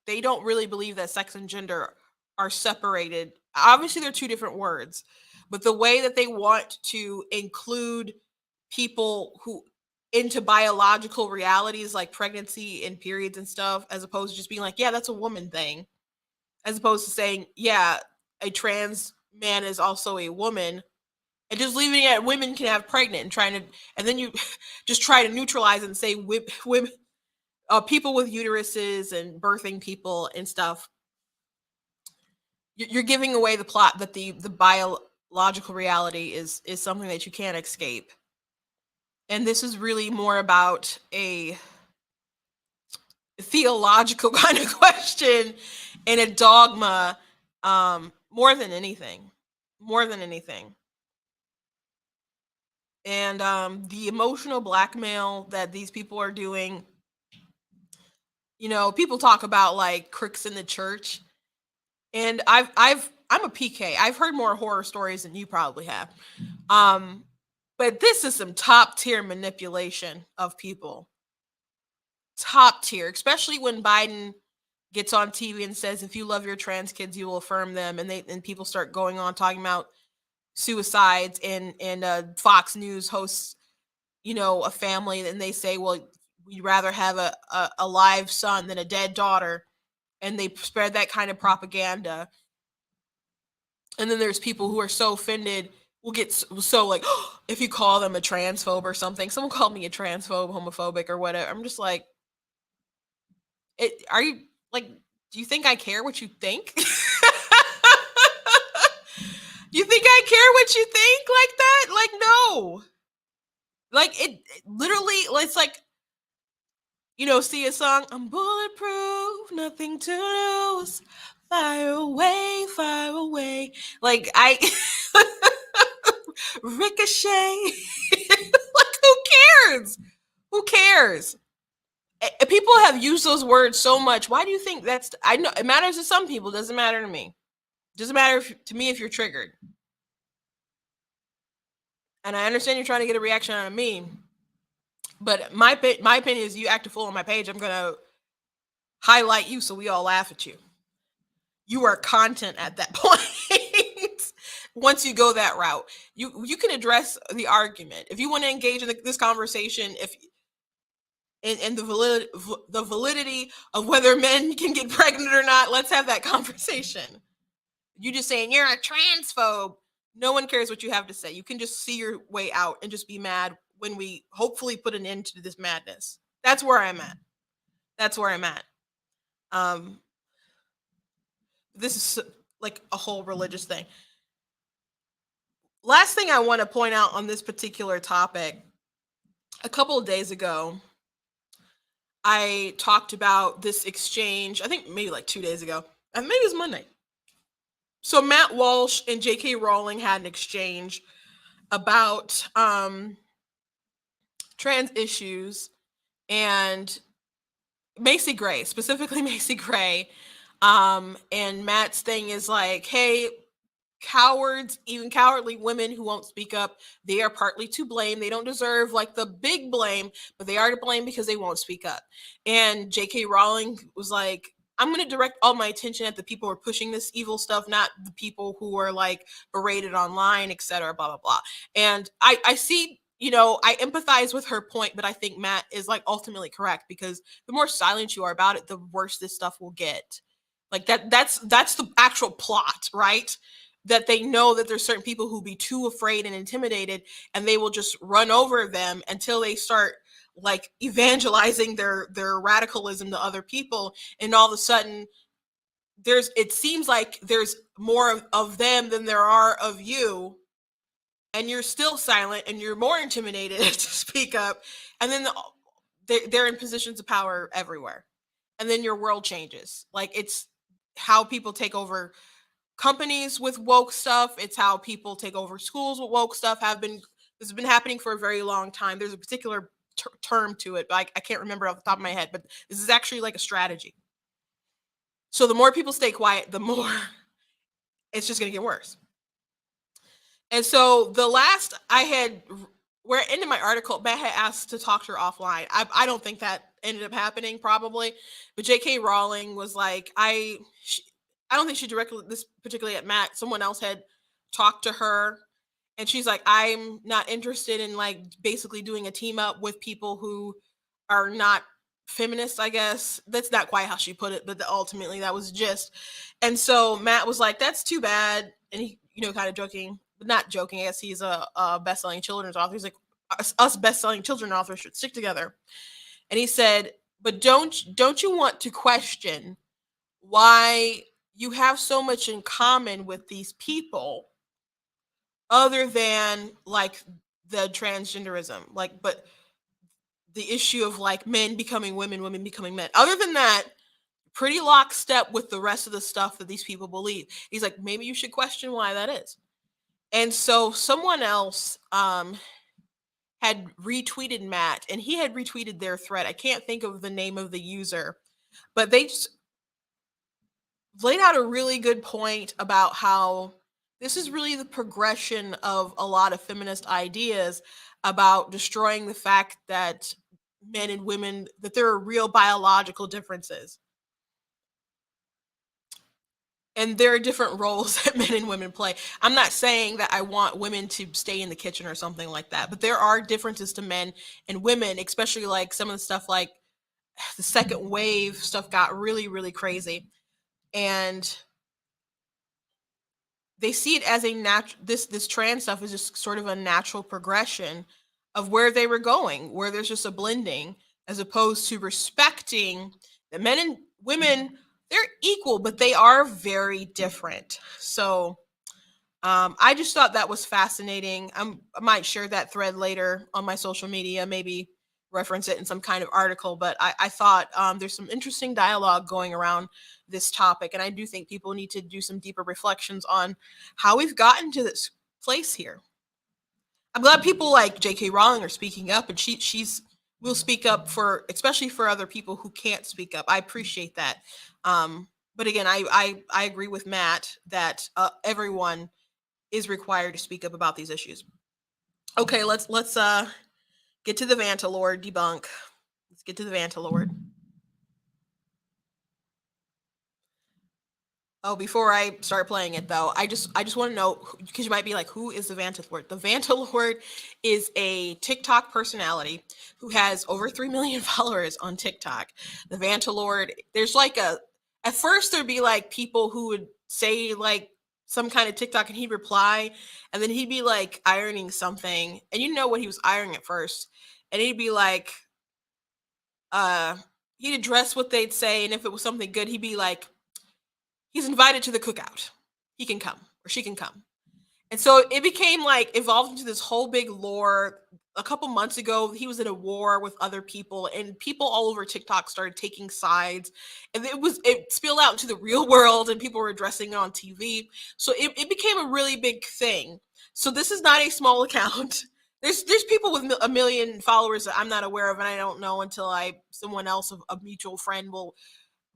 they don't really believe that sex and gender are separated. Obviously, they're two different words. But the way that they want to include people who into biological realities like pregnancy and periods and stuff, as opposed to just being like, yeah, that's a woman thing, as opposed to saying, yeah, a trans man is also a woman, and just leaving it at women can have pregnant and then you just try to neutralize it and say women, people with uteruses and birthing people and stuff. You're giving away the plot that the biological reality is something that you can't escape. And this is really more about a theological kind of question and a dogma, more than anything. And the emotional blackmail that these people are doing, people talk about like crooks in the church. And I'm a PK. I've heard more horror stories than you probably have. But this is some top tier manipulation of people top tier, especially when Biden gets on TV and says, if you love your trans kids, you will affirm them. And people start going on talking about suicides, and Fox News hosts, a family, and they say, well, we'd rather have a live son than a dead daughter. And they spread that kind of propaganda. And then there's people who are so offended, will get so like, oh, if you call them a transphobe or something. Someone called me a transphobe, homophobic, or whatever. I'm just like, are you like, do you think I care what you think? You think I care what you think like that? Like, no. Like, it literally, it's like, see a song, I'm bulletproof, nothing to lose, fire away, fire away. Like, ricochet. Like, who cares? Who cares? People have used those words so much. Why do you think I know it matters to some people, doesn't matter to me. Doesn't matter to me if you're triggered. And I understand you're trying to get a reaction out of me. But my opinion is, you act a fool on my page, I'm going to highlight you so we all laugh at you. You are content at that point. Once you go that route, you can address the argument. If you want to engage in this conversation, in the validity of whether men can get pregnant or not, let's have that conversation. You just saying you're a transphobe. No one cares what you have to say. You can just see your way out and just be mad when we hopefully put an end to this madness. That's where I'm at. This is like a whole religious thing. Last thing I want to point out on this particular topic, a couple of days ago, I talked about this exchange, I think maybe like 2 days ago, maybe it was Monday. So Matt Walsh and J.K. Rowling had an exchange about trans issues, and Macy Gray, specifically Macy Gray. And Matt's thing is like, hey, cowards, even cowardly women who won't speak up, they are partly to blame. They don't deserve like the big blame, but they are to blame because they won't speak up. And J.K. Rowling was like, I'm going to direct all my attention at the people who are pushing this evil stuff, not the people who are like berated online, etc., blah, blah, blah. And I see, I empathize with her point, but I think Matt is like ultimately correct, because the more silent you are about it, the worse this stuff will get. Like that's the actual plot, right? That they know that there's certain people who be too afraid and intimidated, and they will just run over them until they start like evangelizing their radicalism to other people. And all of a sudden it seems like there's more of them than there are of you, and you're still silent and you're more intimidated to speak up. And then they're in positions of power everywhere. And then your world changes. Like, it's how people take over companies with woke stuff. It's how people take over schools with woke stuff. This has been happening for a very long time. There's a particular term to it, but I can't remember off the top of my head, but this is actually like a strategy. So the more people stay quiet, the more it's just going to get worse. And so the last where I ended my article, Matt had asked to talk to her offline. I don't think that ended up happening, probably, but J.K. Rowling was like, I don't think she directed this particularly at Matt. Someone else had talked to her, and she's like, I'm not interested in like basically doing a team up with people who are not feminists, I guess. That's not quite how she put it, but ultimately that was just. And so Matt was like, that's too bad. And he, kind of joking, but not joking, I guess he's a best-selling children's author. He's like, us best-selling children's authors should stick together. And he said, but don't you want to question why you have so much in common with these people other than like the transgenderism, like, but the issue of like men becoming women, women becoming men. Other than that, pretty lockstep with the rest of the stuff that these people believe. He's like, maybe you should question why that is. And so someone else had retweeted Matt, and he had retweeted their thread. I can't think of the name of the user, but they just laid out a really good point about how this is really the progression of a lot of feminist ideas about destroying the fact that men and women, that there are real biological differences. And there are different roles that men and women play. I'm not saying that I want women to stay in the kitchen or something like that, but there are differences to men and women, especially like some of the stuff like the second wave stuff got really, really crazy. And they see it as a this trans stuff is just sort of a natural progression of where they were going, where there's just a blending, as opposed to respecting that men and women, they're equal, but they are very different. So I just thought that was fascinating. I might share that thread later on my social media, maybe reference it in some kind of article. But I thought there's some interesting dialogue going around this topic. And I do think people need to do some deeper reflections on how we've gotten to this place here. I'm glad people like J.K. Rowling are speaking up, and she's will speak up for, especially for other people who can't speak up. I appreciate that. But again, I agree with Matt that everyone is required to speak up about these issues. Okay, let's get to the Vantalord debunk. Let's get to the Vantalord. Oh, before I start playing it though, I just want to know, because you might be like, who is the Vantalord? The Vantalord is a TikTok personality who has over 3 million followers on TikTok. The Vantalord, there's like at first there'd be like people who would say like some kind of TikTok and he'd reply, and then he'd be like ironing something, and you know what he was ironing at first, and he'd be like, he'd address what they'd say, and if it was something good, he'd be like, he's invited to the cookout. He can come, or she can come. And so it became like evolved into this whole big lore. A couple months ago, he was in a war with other people, and people all over TikTok started taking sides. And it spilled out into the real world, and people were addressing it on TV. So it became a really big thing. So this is not a small account. There's people with 1 million followers that I'm not aware of, and I don't know until someone else, a mutual friend, will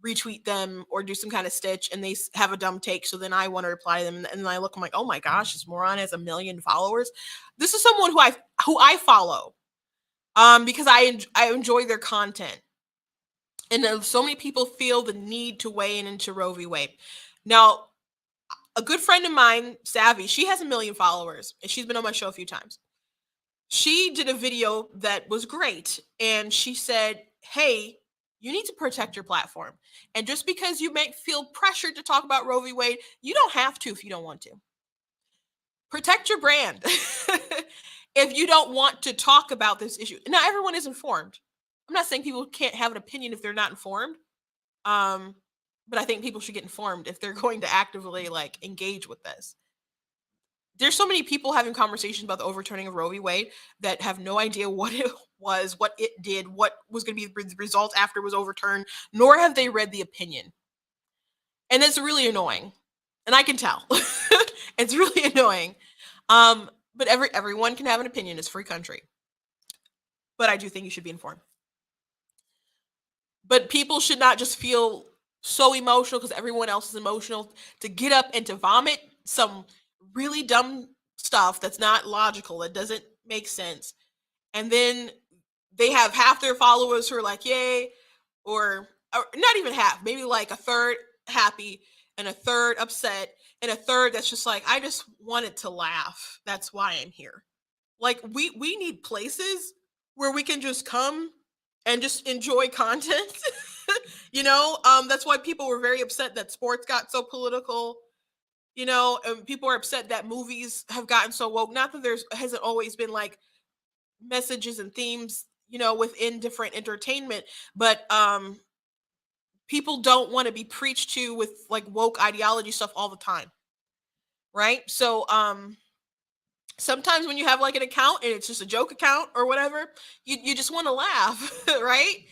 retweet them or do some kind of stitch, and they have a dumb take. So then I want to reply to them, and then I look, I'm like, oh my gosh, this moron has 1 million followers. This is someone who I follow, because I enjoy their content, and so many people feel the need to weigh in into Roe v. Wade. Now, a good friend of mine, Savvy, she has 1 million followers, and she's been on my show a few times. She did a video that was great, and she said, hey, you need to protect your platform. And just because you may feel pressured to talk about Roe v. Wade, you don't have to if you don't want to. Protect your brand if you don't want to talk about this issue. Not everyone is informed. I'm not saying people can't have an opinion if they're not informed. But I think people should get informed if they're going to actively like engage with this. There's so many people having conversations about the overturning of Roe v. Wade that have no idea what it was, what it did, what was going to be the result after it was overturned, nor have they read the opinion. And it's really annoying. And I can tell. It's really annoying. But everyone can have an opinion. It's a free country. But I do think you should be informed. But people should not just feel so emotional because everyone else is emotional to get up and to vomit some really dumb stuff that's not logical, that doesn't make sense. And then they have half their followers who are like, yay, or not even half, maybe like a third happy and a third upset and a third that's just like, I just wanted to laugh. That's why I'm here. Like we need places where we can just come and just enjoy content. That's why people were very upset that sports got so political. And people are upset that movies have gotten so woke. Not that there hasn't always been like messages and themes, within different entertainment, but people don't want to be preached to with like woke ideology stuff all the time. Right? So sometimes when you have like an account and it's just a joke account or whatever, you just want to laugh, right?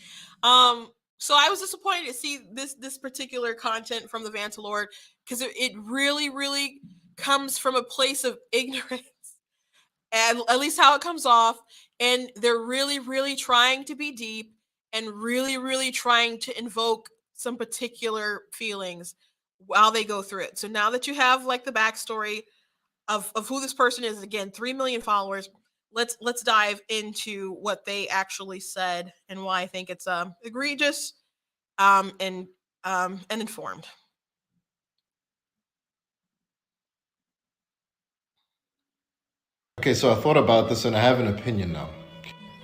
So I was disappointed to see this particular content from the Vantalord, because it really, really comes from a place of ignorance, and at least how it comes off. And they're really, really trying to be deep and really, really trying to invoke some particular feelings while they go through it. So now that you have like the backstory of who this person is, again, 3 million followers, let's dive into what they actually said and why I think it's egregious and informed. Okay, so I thought about this and I have an opinion now.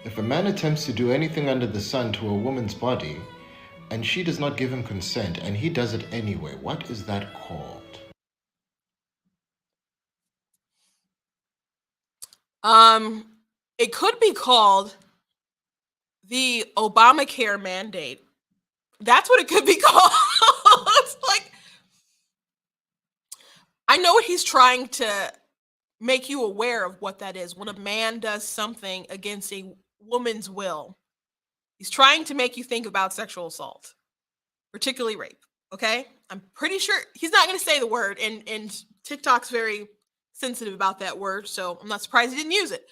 If a man attempts to do anything under the sun to a woman's body and she does not give him consent and he does it anyway, what is that called? It could be called the Obamacare mandate. That's what it could be called. It's like, I know what he's trying to make you aware of what that is. When a man does something against a woman's will, he's trying to make you think about sexual assault, particularly rape. Okay, I'm pretty sure he's not going to say the word, and TikTok's very sensitive about that word, so I'm not surprised he didn't use it.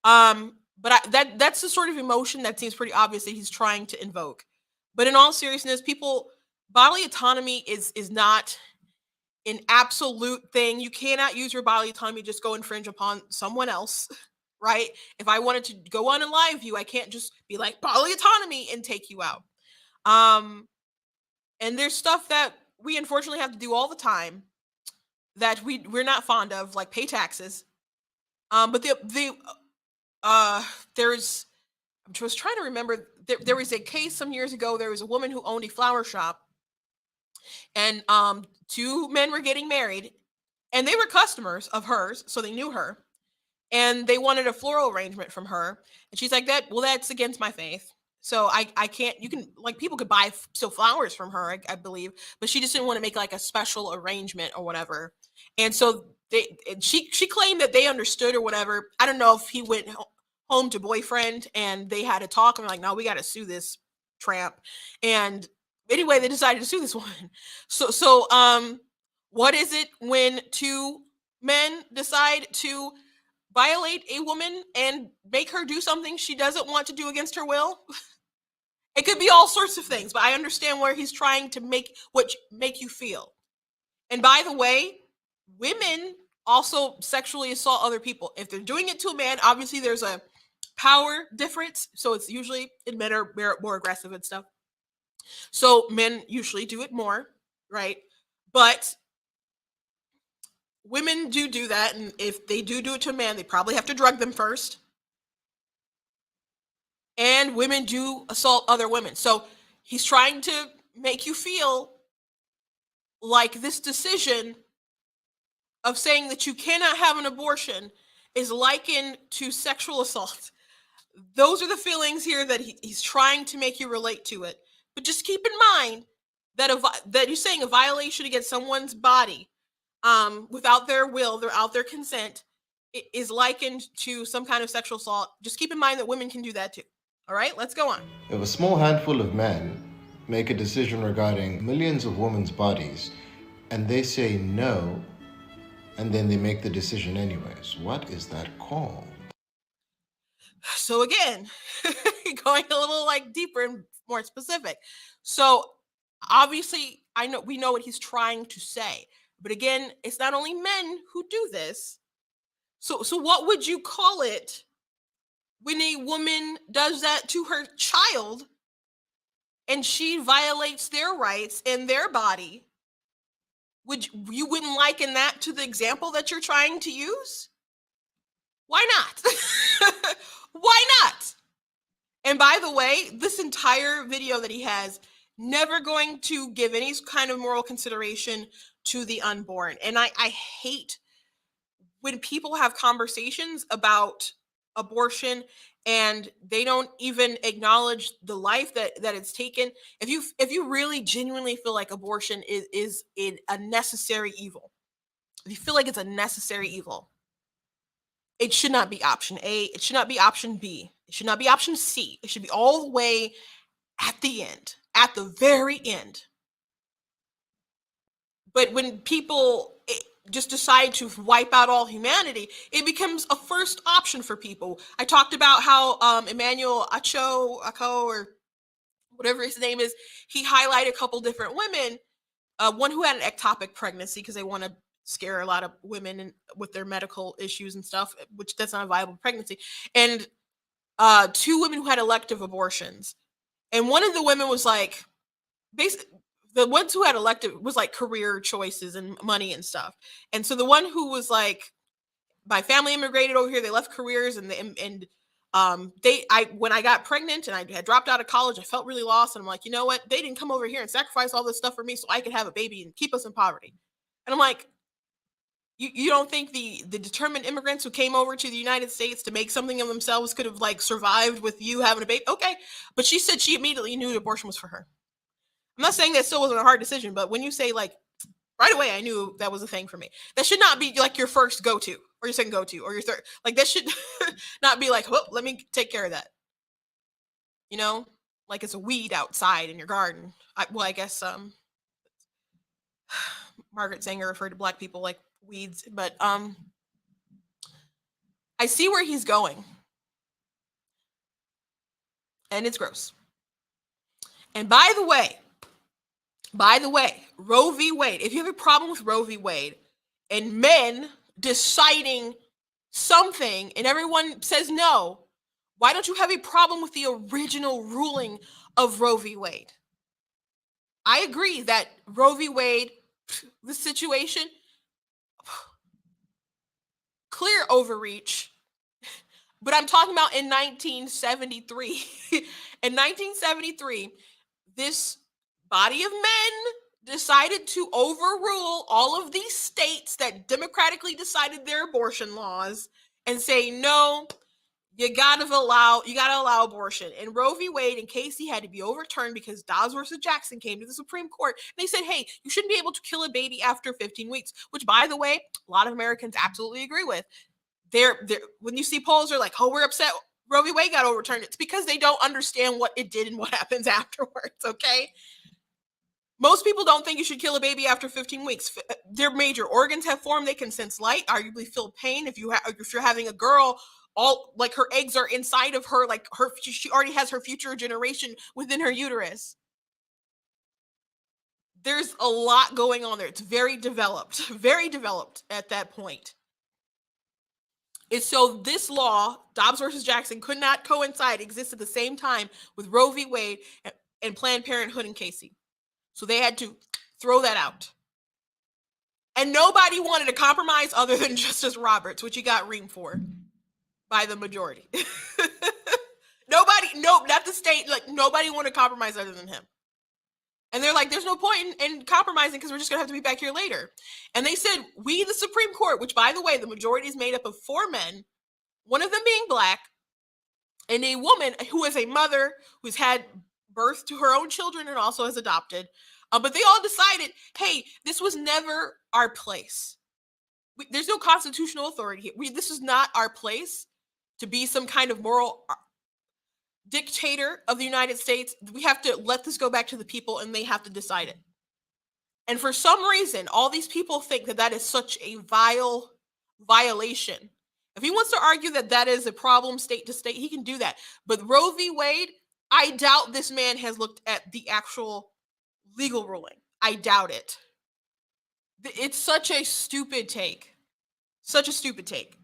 But that's the sort of emotion that seems pretty obvious that he's trying to invoke. But in all seriousness, bodily autonomy is not an absolute thing. You cannot use your bodily autonomy to just go infringe upon someone else, right? If I wanted to go on in live view, I can't just be like bodily autonomy and take you out. And there's stuff that we unfortunately have to do all the time that we're not fond of, like pay taxes. But there's, I was trying to remember, there was a case some years ago. There was a woman who owned a flower shop, and two men were getting married, and they were customers of hers, so they knew her, and they wanted a floral arrangement from her, and she's like, that's against my faith, so I can't. You can, like, people could buy still flowers from her, I believe, but she just didn't want to make like a special arrangement or whatever. And so she claimed that they understood or whatever. I don't know if he went home to boyfriend and they had a talk and like, no, we got to sue this tramp. And anyway, they decided to sue this woman. So what is it when two men decide to violate a woman and make her do something she doesn't want to do against her will? It could be all sorts of things, but I understand where he's trying to make you feel. And by the way, women also sexually assault other people. If they're doing it to a man, obviously there's a power difference. So it's usually, men are more aggressive and stuff. So men usually do it more, right? But women do that. And if they do it to a man, they probably have to drug them first. And women do assault other women. So he's trying to make you feel like this decision of saying that you cannot have an abortion is likened to sexual assault. Those are the feelings here that he's trying to make you relate to it. But just keep in mind that that you're saying a violation against someone's body without their will, without their consent, is likened to some kind of sexual assault. Just keep in mind that women can do that too. All right, let's go on. If a small handful of men make a decision regarding millions of women's bodies and they say no, and then they make the decision anyways, what is that called? So again, going a little like deeper and more specific. So obviously, we know what he's trying to say, but again, it's not only men who do this. So what would you call it when a woman does that to her child and she violates their rights and their body? You wouldn't liken that to the example that you're trying to use? Why not? Why not? And by the way, this entire video that he has, never going to give any kind of moral consideration to the unborn. And I hate when people have conversations about abortion and they don't even acknowledge the life that it's taken. If you really genuinely feel like abortion is a necessary evil, if you feel like it's a necessary evil, it should not be option A. It should not be option B. It should not be option C. It should be all the way at the end, at the very end. But when people just decide to wipe out all humanity, it becomes a first option for people. I talked about how Emmanuel Acho, or whatever his name is, he highlighted a couple different women, one who had an ectopic pregnancy because they want to scare a lot of women with their medical issues and stuff, which that's not a viable pregnancy. And 2 women who had elective abortions. And one of the women was like, basically, the ones who had elective was like career choices and money and stuff. And so the one who was like, my family immigrated over here, they left careers when I got pregnant and I had dropped out of college, I felt really lost. And I'm like, you know what? They didn't come over here and sacrifice all this stuff for me so I could have a baby and keep us in poverty. And I'm like, you don't think the determined immigrants who came over to the United States to make something of themselves could have like survived with you having a baby? Okay. But she said she immediately knew the abortion was for her. I'm not saying that still wasn't a hard decision, but when you say like right away, I knew that was a thing for me. That should not be like your first go-to or your second go-to or your third. Like that should not be like, oh, let me take care of that. You know, like it's a weed outside in your garden. I guess Margaret Sanger referred to Black people like weeds, but I see where he's going. And it's gross. And by the way, Roe v. Wade, if you have a problem with Roe v. Wade and men deciding something and everyone says no, why don't you have a problem with the original ruling of Roe v. Wade? I agree that Roe v. Wade, the situation, clear overreach, but I'm talking about in 1973. In 1973, this body of men decided to overrule all of these states that democratically decided their abortion laws and say, no, you gotta allow abortion. And Roe v. Wade and Casey had to be overturned because Dobbs versus Jackson came to the Supreme Court. And they said, hey, you shouldn't be able to kill a baby after 15 weeks, which, by the way, a lot of Americans absolutely agree with. When you see polls, they're like, oh, we're upset Roe v. Wade got overturned. It's because they don't understand what it did and what happens afterwards, okay? Most people don't think you should kill a baby after 15 weeks. Their major organs have formed. They can sense light, arguably feel pain. If you're having a girl, all like her eggs are inside of her, like she already has her future generation within her uterus. There's a lot going on there. It's very developed at that point. And so this law, Dobbs versus Jackson, could not exist at the same time with Roe v. Wade and Planned Parenthood and Casey. So they had to throw that out. And nobody wanted to compromise other than Justice Roberts, which he got reamed for by the majority. Not the state, like nobody wanted to compromise other than him. And they're like, there's no point in compromising because we're just going to have to be back here later. And they said, we, the Supreme Court, which, by the way, the majority is made up of 4 men, one of them being Black, and a woman who is a mother who's had birth to her own children and also has adopted. But they all decided, hey, this was never our place. There's no constitutional authority here. This is not our place to be some kind of moral dictator of the United States. We have to let this go back to the people and they have to decide it. And for some reason, all these people think that that is such a vile violation. If he wants to argue that that is a problem state to state, he can do that. But Roe v. Wade, I doubt this man has looked at the actual legal ruling. I doubt it. It's such a stupid take. Such a stupid take.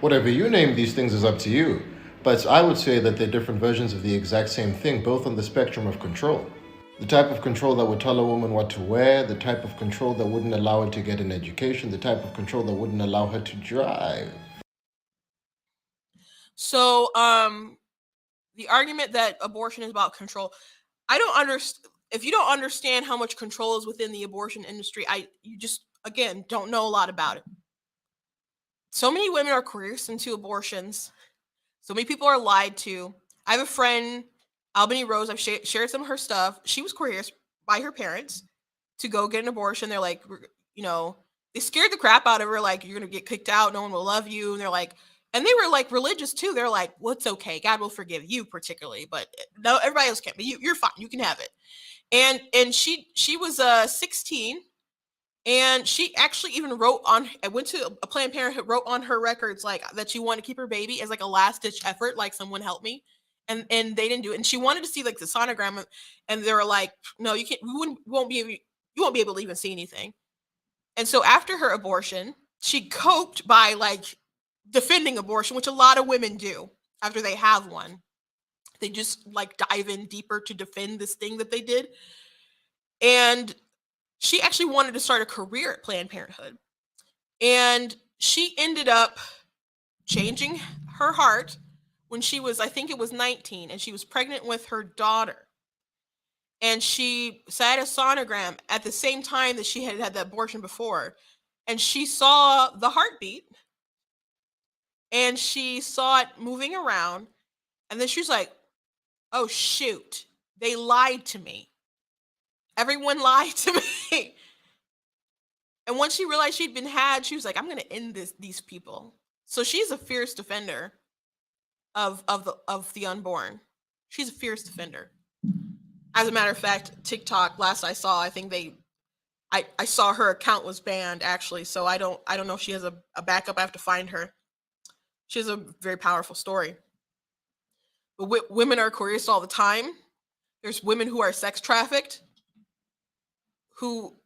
Whatever you name these things is up to you. But I would say that they're different versions of the exact same thing, both on the spectrum of control. The type of control that would tell a woman what to wear, the type of control that wouldn't allow her to get an education, the type of control that wouldn't allow her to drive. So, the argument that abortion is about control, I don't understand. If you don't understand how much control is within the abortion industry, you just, again, don't know a lot about it. So many women are coerced into abortions. So many people are lied to. I have a friend, Albany Rose. I've shared some of her stuff. She was coerced by her parents to go get an abortion. They're like, they scared the crap out of her. Like, you're going to get kicked out. No one will love you. And they're like, and they were like religious too. They're like, well, it's okay. God will forgive you particularly, but no, everybody else can't. But you're fine. You can have it. And she was 16. And she actually even I went to a Planned Parenthood, wrote on her records like that she wanted to keep her baby as like a last ditch effort, like someone help me. And they didn't do it. And she wanted to see like the sonogram, and they were like, no, you can't, you won't be able to even see anything. And so after her abortion, she coped by like defending abortion, which a lot of women do after they have one. They just like dive in deeper to defend this thing that they did. And she actually wanted to start a career at Planned Parenthood. And she ended up changing her heart when she was, I think it was 19, and she was pregnant with her daughter. And she sat a sonogram at the same time that she had had the abortion before. And she saw the heartbeat and she saw it moving around. And then she was like, oh, shoot, they lied to me. Everyone lied to me. And once she realized she'd been had, she was like, I'm going to end these people. So she's a fierce defender of the unborn. She's a fierce defender. As a matter of fact, TikTok, last I saw, I think I saw her account was banned actually. So I don't know if she has a backup. I have to find her. She has a very powerful story. But women are coerced all the time. There's women who are sex trafficked, who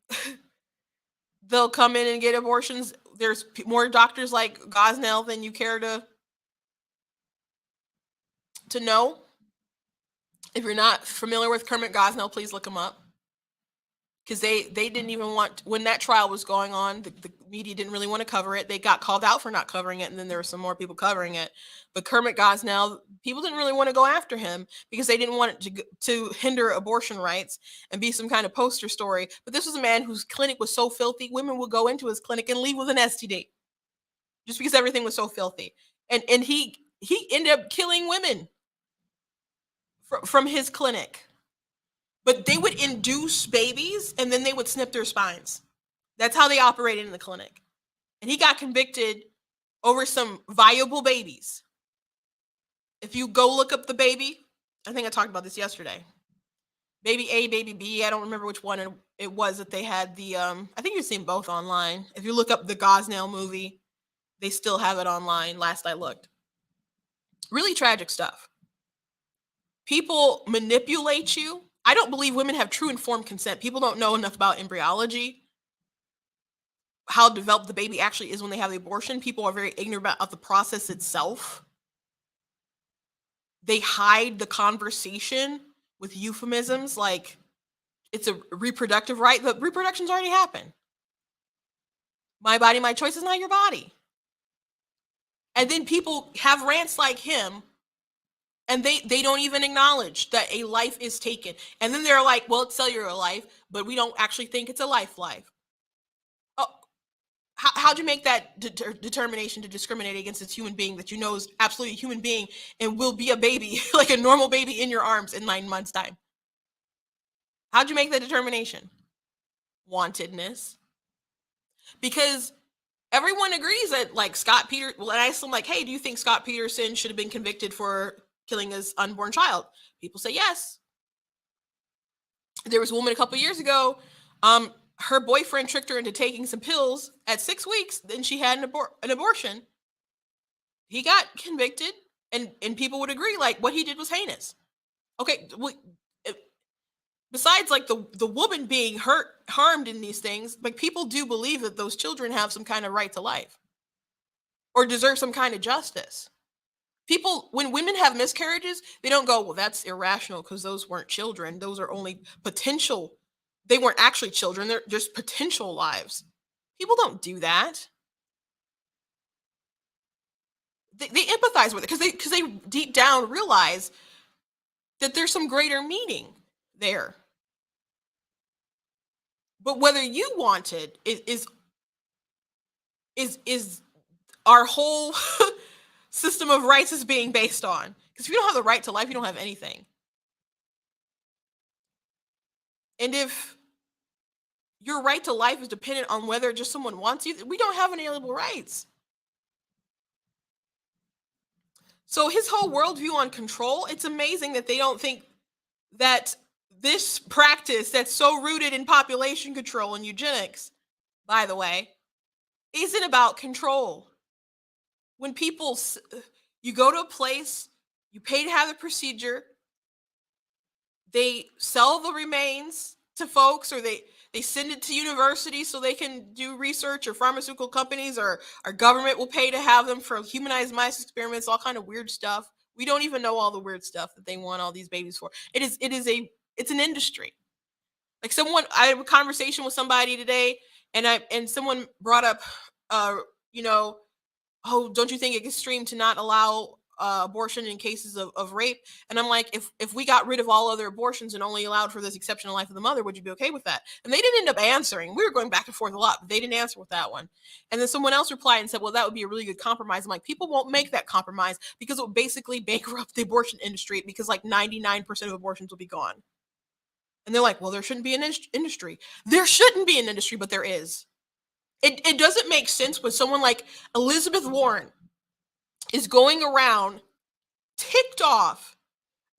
they'll come in and get abortions. There's more doctors like Gosnell than you care to know. If you're not familiar with Kermit Gosnell, please look him up. Because they didn't even want, when that trial was going on, the media didn't really want to cover it. They got called out for not covering it, and then there were some more people covering it. But Kermit Gosnell, people didn't really want to go after him because they didn't want it to hinder abortion rights and be some kind of poster story. But this was a man whose clinic was so filthy, women would go into his clinic and leave with an STD just because everything was so filthy. And he ended up killing women from his clinic. But they would induce babies and then they would snip their spines. That's how they operated in the clinic. And he got convicted over some viable babies. If you go look up the baby, I think I talked about this yesterday. Baby A, baby B, I don't remember which one it was that they had the, I think you've seen both online. If you look up the Gosnell movie, they still have it online, last I looked. Really tragic stuff. People manipulate you. I don't believe women have true informed consent. People don't know enough about embryology, how developed the baby actually is when they have the abortion. People are very ignorant about the process itself. They hide the conversation with euphemisms like it's a reproductive right. The reproduction's already happened. My body, my choice is not your body. And then people have rants like him, and they don't even acknowledge that a life is taken. And then they're like, well, it's cellular life, but we don't actually think it's a life. Oh, how'd you make that determination to discriminate against this human being that you know is absolutely a human being and will be a baby, like a normal baby in your arms in 9 months' time? How'd you make that determination? Wantedness. Because everyone agrees that like Scott Peterson, well, and I asked them like, hey, do you think Scott Peterson should have been convicted for killing his unborn child? People say yes. There was a woman a couple years ago, her boyfriend tricked her into taking some pills at 6 weeks, then she had an abortion. He got convicted, and people would agree like what he did was heinous. Okay, besides like the woman being harmed in these things, like people do believe that those children have some kind of right to life or deserve some kind of justice. People, when women have miscarriages, they don't go, well, that's irrational because those weren't children. Those are only potential. They weren't actually children. They're just potential lives. People don't do that. They empathize with it because they deep down realize that there's some greater meaning there. But whether you want it is our whole system of rights is being based on. Because if you don't have the right to life, you don't have anything. And if your right to life is dependent on whether just someone wants you, we don't have inalienable rights. So his whole worldview on control, it's amazing that they don't think that this practice that's so rooted in population control and eugenics, by the way, isn't about control. When people, you go to a place, you pay to have the procedure, they sell the remains to folks, or They send it to universities so they can do research, or pharmaceutical companies or our government will pay to have them for humanized mice experiments, all kind of weird stuff. We don't even know all the weird stuff that they want all these babies for. It's an industry. Like I had a conversation with somebody today, and someone brought up, you know, oh, don't you think it's extreme to not allow abortion in cases of rape? And I'm like, if we got rid of all other abortions and only allowed for this exceptional life of the mother, would you be okay with that? And they didn't end up answering. We were going back and forth a lot, but they didn't answer with that one. And then someone else replied and said, well, that would be a really good compromise. I'm like, people won't make that compromise because it would basically bankrupt the abortion industry, because like 99% of abortions will be gone. And they're like, well, there shouldn't be an industry. There shouldn't be an industry, but there is. It doesn't make sense when someone like Elizabeth Warren is going around ticked off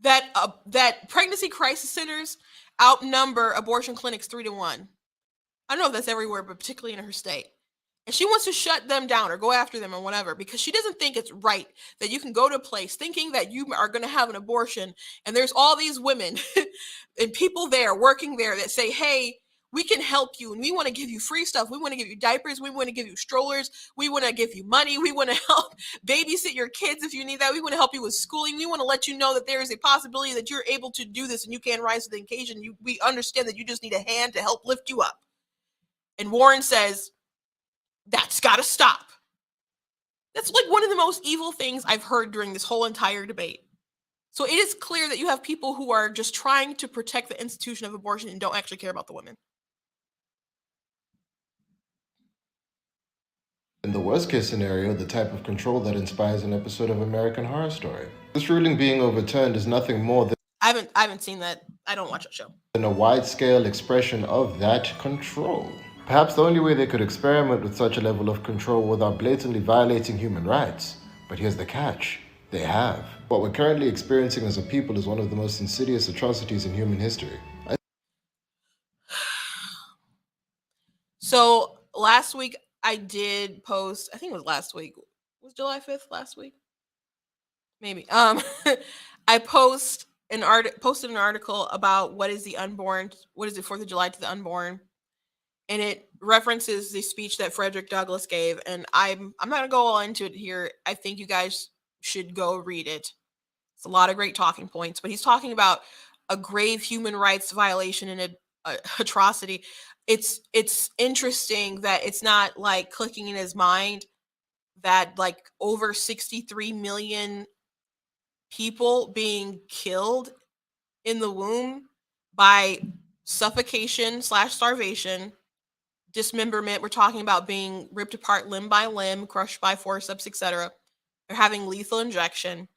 that that pregnancy crisis centers outnumber abortion clinics 3-1. I don't know if that's everywhere, but particularly in her state. And she wants to shut them down or go after them or whatever, because she doesn't think it's right that you can go to a place thinking that you are going to have an abortion, and there's all these women and people there working there that say, hey, we can help you, and we want to give you free stuff. We want to give you diapers. We want to give you strollers. We want to give you money. We want to help babysit your kids if you need that. We want to help you with schooling. We want to let you know that there is a possibility that you're able to do this and you can rise to the occasion. We understand that you just need a hand to help lift you up. And Warren says, that's got to stop. That's like one of the most evil things I've heard during this whole entire debate. So it is clear that you have people who are just trying to protect the institution of abortion and don't actually care about the women. In the worst case scenario, the type of control that inspires an episode of American Horror Story. This ruling being overturned is nothing more I haven't seen that. I don't watch that show. than a wide-scale expression of that control. Perhaps the only way they could experiment with such a level of control without blatantly violating human rights. But here's the catch. They have. What we're currently experiencing as a people is one of the most insidious atrocities in human history. So last week I did post, I think it was last week. Was July 5th last week? Maybe. I posted an article about what is the 4th of July to the unborn. And it references the speech that Frederick Douglass gave. And I'm not going to go all into it here. I think you guys should go read it. It's a lot of great talking points. But he's talking about a grave human rights violation and an atrocity. It's interesting that it's not like clicking in his mind that like over 63 million people being killed in the womb by suffocation/starvation, dismemberment. We're talking about being ripped apart limb by limb, crushed by forceps, etc. They're having lethal injection.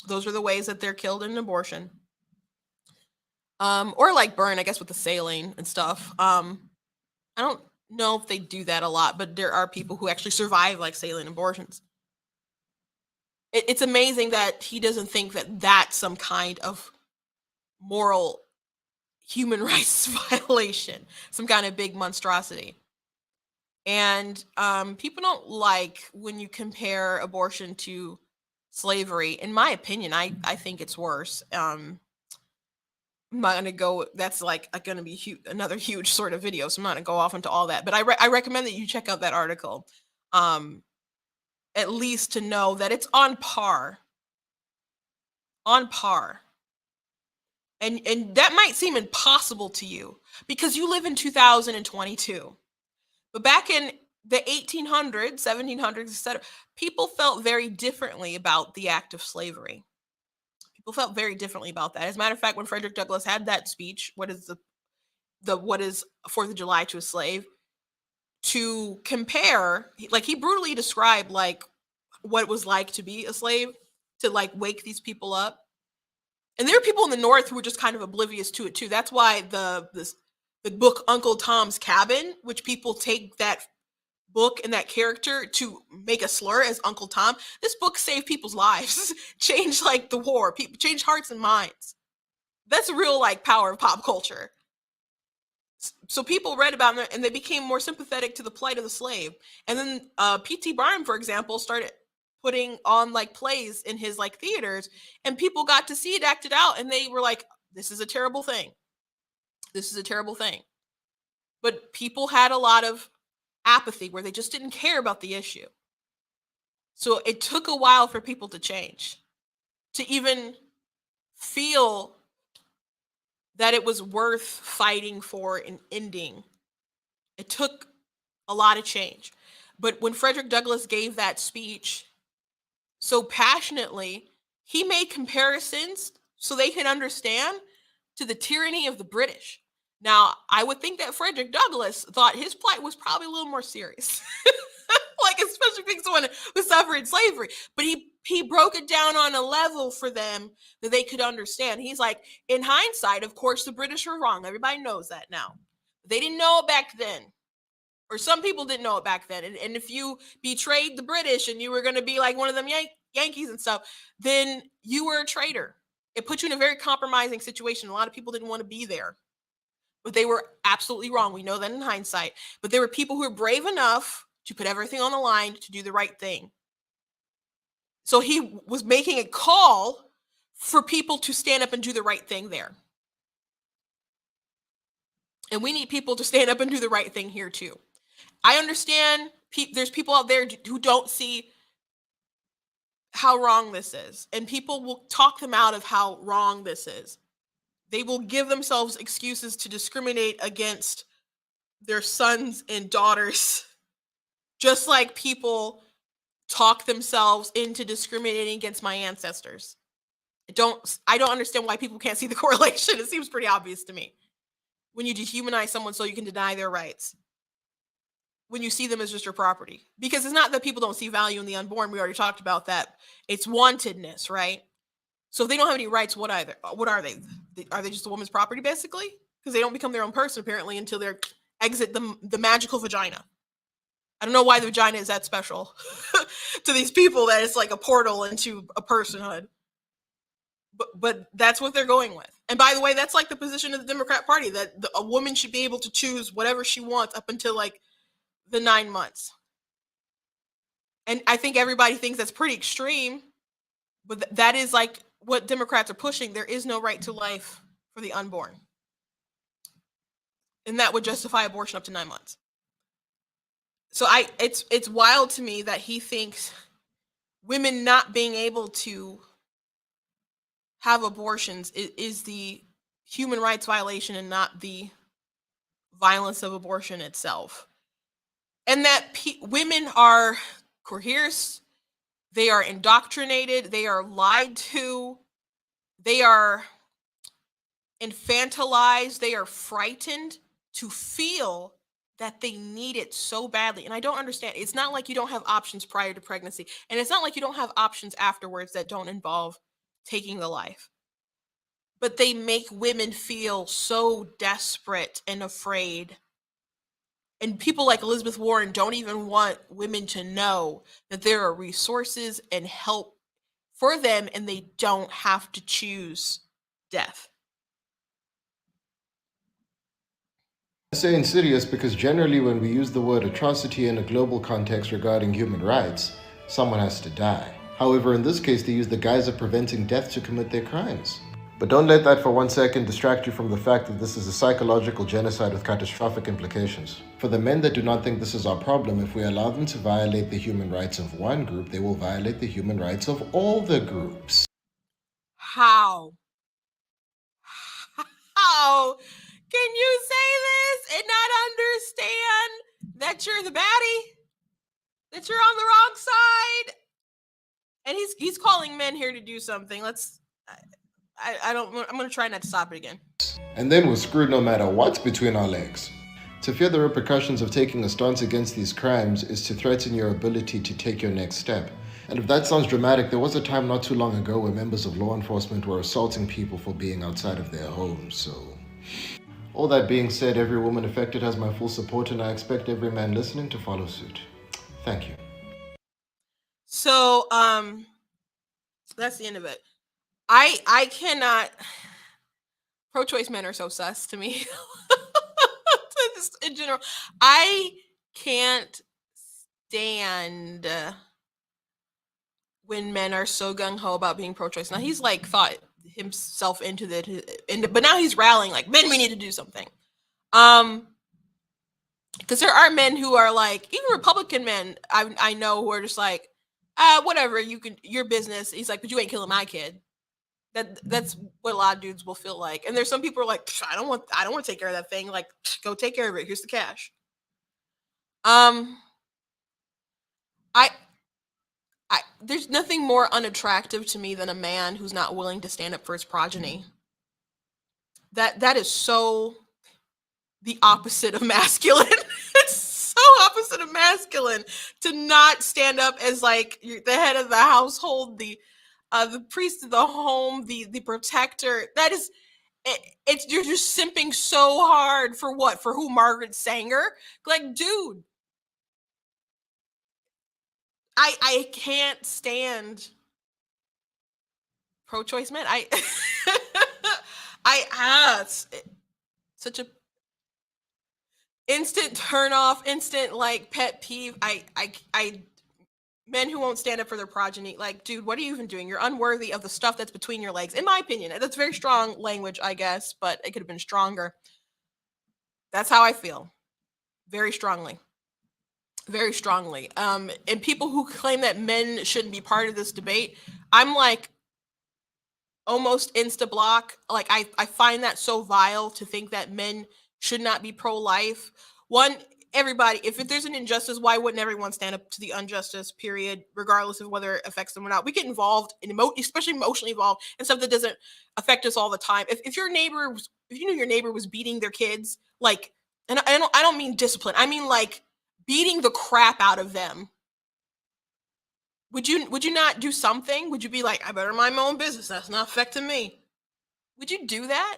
Those are the ways that they're killed in abortion. Or like burn, I guess, with the saline and stuff. I don't know if they do that a lot, but there are people who actually survive like saline abortions. It's amazing that he doesn't think that that's some kind of moral human rights violation, some kind of big monstrosity. And people don't like when you compare abortion to slavery. In my opinion, I think it's worse. I'm not going to go, that's like going to be another huge sort of video, so I'm not going to go off into all that. But I recommend that you check out that article, at least to know that it's on par. On par. And that might seem impossible to you because you live in 2022. But back in the 1800s, 1700s, etc., people felt very differently about the act of slavery. People felt very differently about that. As a matter of fact, when Frederick Douglass had that speech, what is 4th of July to a slave, to compare, like he brutally described like what it was like to be a slave, to like wake these people up. And there are people in the North who were just kind of oblivious to it too. That's why the book Uncle Tom's Cabin, which people take that book and that character to make a slur as Uncle Tom. This book saved people's lives, changed like the war, changed hearts and minds. That's a real like power of pop culture. So people read about it and they became more sympathetic to the plight of the slave. And then P.T. Barnum, for example, started putting on like plays in his like theaters, and people got to see it acted out, and they were like, this is a terrible thing. This is a terrible thing. but people had a lot of apathy where they just didn't care about the issue. So it took a while for people to change, to even feel that it was worth fighting for and ending. It took a lot of change. But when Frederick Douglass gave that speech so passionately, he made comparisons so they could understand to the tyranny of the British. Now, I would think that Frederick Douglass thought his plight was probably a little more serious. Like, especially being someone who suffered slavery. But he broke it down on a level for them that they could understand. He's like, in hindsight, of course, the British were wrong. Everybody knows that now. They didn't know it back then. Or some people didn't know it back then. And if you betrayed the British and you were going to be like one of them Yankees and stuff, then you were a traitor. It put you in a very compromising situation. A lot of people didn't want to be there. But they were absolutely wrong. We know that in hindsight. But there were people who were brave enough to put everything on the line to do the right thing. So he was making a call for people to stand up and do the right thing there. And we need people to stand up and do the right thing here too. I understand there's people out there who don't see how wrong this is. And people will talk them out of how wrong this is. They will give themselves excuses to discriminate against their sons and daughters, just like people talk themselves into discriminating against my ancestors. I don't understand why people can't see the correlation. It seems pretty obvious to me. When you dehumanize someone so you can deny their rights, when you see them as just your property. Because it's not that people don't see value in the unborn. We already talked about that. It's wantedness, right? So if they don't have any rights, what are they? Are they just a woman's property, basically? Because they don't become their own person, apparently, until they exit the magical vagina. I don't know why the vagina is that special to these people, that it's like a portal into a personhood. But that's what they're going with. And by the way, that's like the position of the Democrat Party, that a woman should be able to choose whatever she wants up until like the 9 months. And I think everybody thinks that's pretty extreme, but that is like what Democrats are pushing. There is no right to life for the unborn. And that would justify abortion up to 9 months. So it's wild to me that he thinks women not being able to have abortions is the human rights violation and not the violence of abortion itself. And that women are coerced, they are indoctrinated, they are lied to, they are infantilized, they are frightened to feel that they need it so badly. And I don't understand. It's not like you don't have options prior to pregnancy. And it's not like you don't have options afterwards that don't involve taking the life. But they make women feel so desperate and afraid. And people like Elizabeth Warren don't even want women to know that there are resources and help for them, and they don't have to choose death. I say insidious because generally when we use the word atrocity in a global context regarding human rights, someone has to die. However, in this case, they use the guise of preventing death to commit their crimes. But don't let that for 1 second distract you from the fact that this is a psychological genocide with catastrophic implications. For the men that do not think this is our problem, if we allow them to violate the human rights of one group, they will violate the human rights of all the groups. How? How can you say this and not understand that you're the baddie? That you're on the wrong side? And he's calling men here to do something. I'm going to try not to stop it again. And then we're screwed no matter what's between our legs. To fear the repercussions of taking a stance against these crimes is to threaten your ability to take your next step. And if that sounds dramatic, there was a time not too long ago where members of law enforcement were assaulting people for being outside of their homes, so... All that being said, every woman affected has my full support, and I expect every man listening to follow suit. Thank you. So, that's the end of it. I cannot. Pro-choice men are so sus to me. Just in general, I can't stand when men are so gung-ho about being pro-choice. Now he's like thought himself into that, but now he's rallying like, men, we need to do something. because there are men who are like, even Republican men I know who are just like, whatever, your business. He's like, but you ain't killing my kid. That's what a lot of dudes will feel like. And there's some people who are like, I don't want to take care of that thing. Like, go take care of it. Here's the cash. Um, I there's nothing more unattractive to me than a man who's not willing to stand up for his progeny. That is so the opposite of masculine. It's so opposite of masculine to not stand up as like the head of the household, the priest of the home, the protector. That is it's you're just simping so hard for what? For who? Margaret Sanger? Like, dude, I can't stand pro-choice men. It's such a instant turn off, instant like pet peeve. I men who won't stand up for their progeny. Like, dude, what are you even doing? You're unworthy of the stuff that's between your legs. In my opinion, that's very strong language, I guess, but it could have been stronger. That's how I feel. Very strongly. Very strongly. And people who claim that men shouldn't be part of this debate, I'm like almost insta block. Like, I find that so vile to think that men should not be pro-life. One, everybody, if there's an injustice, why wouldn't everyone stand up to the injustice, period, regardless of whether it affects them or not? We get involved in especially emotionally involved in stuff that doesn't affect us all the time. If your neighbor if you knew your neighbor was beating their kids, like, and I don't mean discipline, I mean like beating the crap out of them, would you not do something? Would you be like, I better mind my own business, that's not affecting me? Would you do that?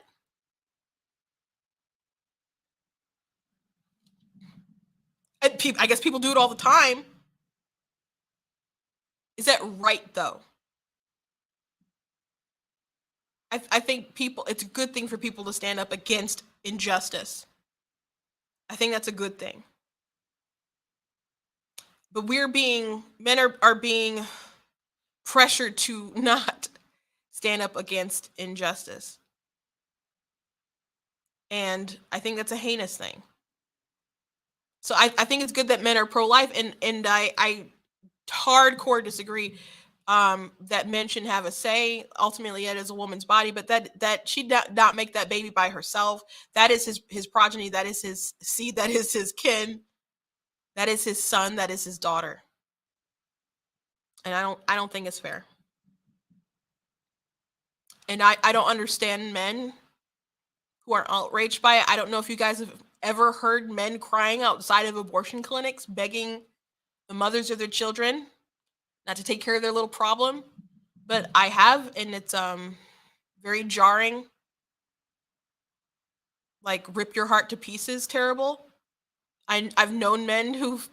I guess people do it all the time. Is that right, though? I think it's a good thing for people to stand up against injustice. I think that's a good thing. But men are being pressured to not stand up against injustice. And I think that's a heinous thing. So I think it's good that men are pro-life, and I hardcore disagree that men shouldn't have a say. Ultimately, it is a woman's body, but that she not make that baby by herself. That is his progeny. That is his seed. That is his kin. That is his son. That is his daughter. And I don't think it's fair. And I don't understand men who are outraged by it. I don't know if you guys have ever heard men crying outside of abortion clinics, begging the mothers of their children not to take care of their little problem. But I have, and it's very jarring. Like, rip your heart to pieces, terrible. I've known men who've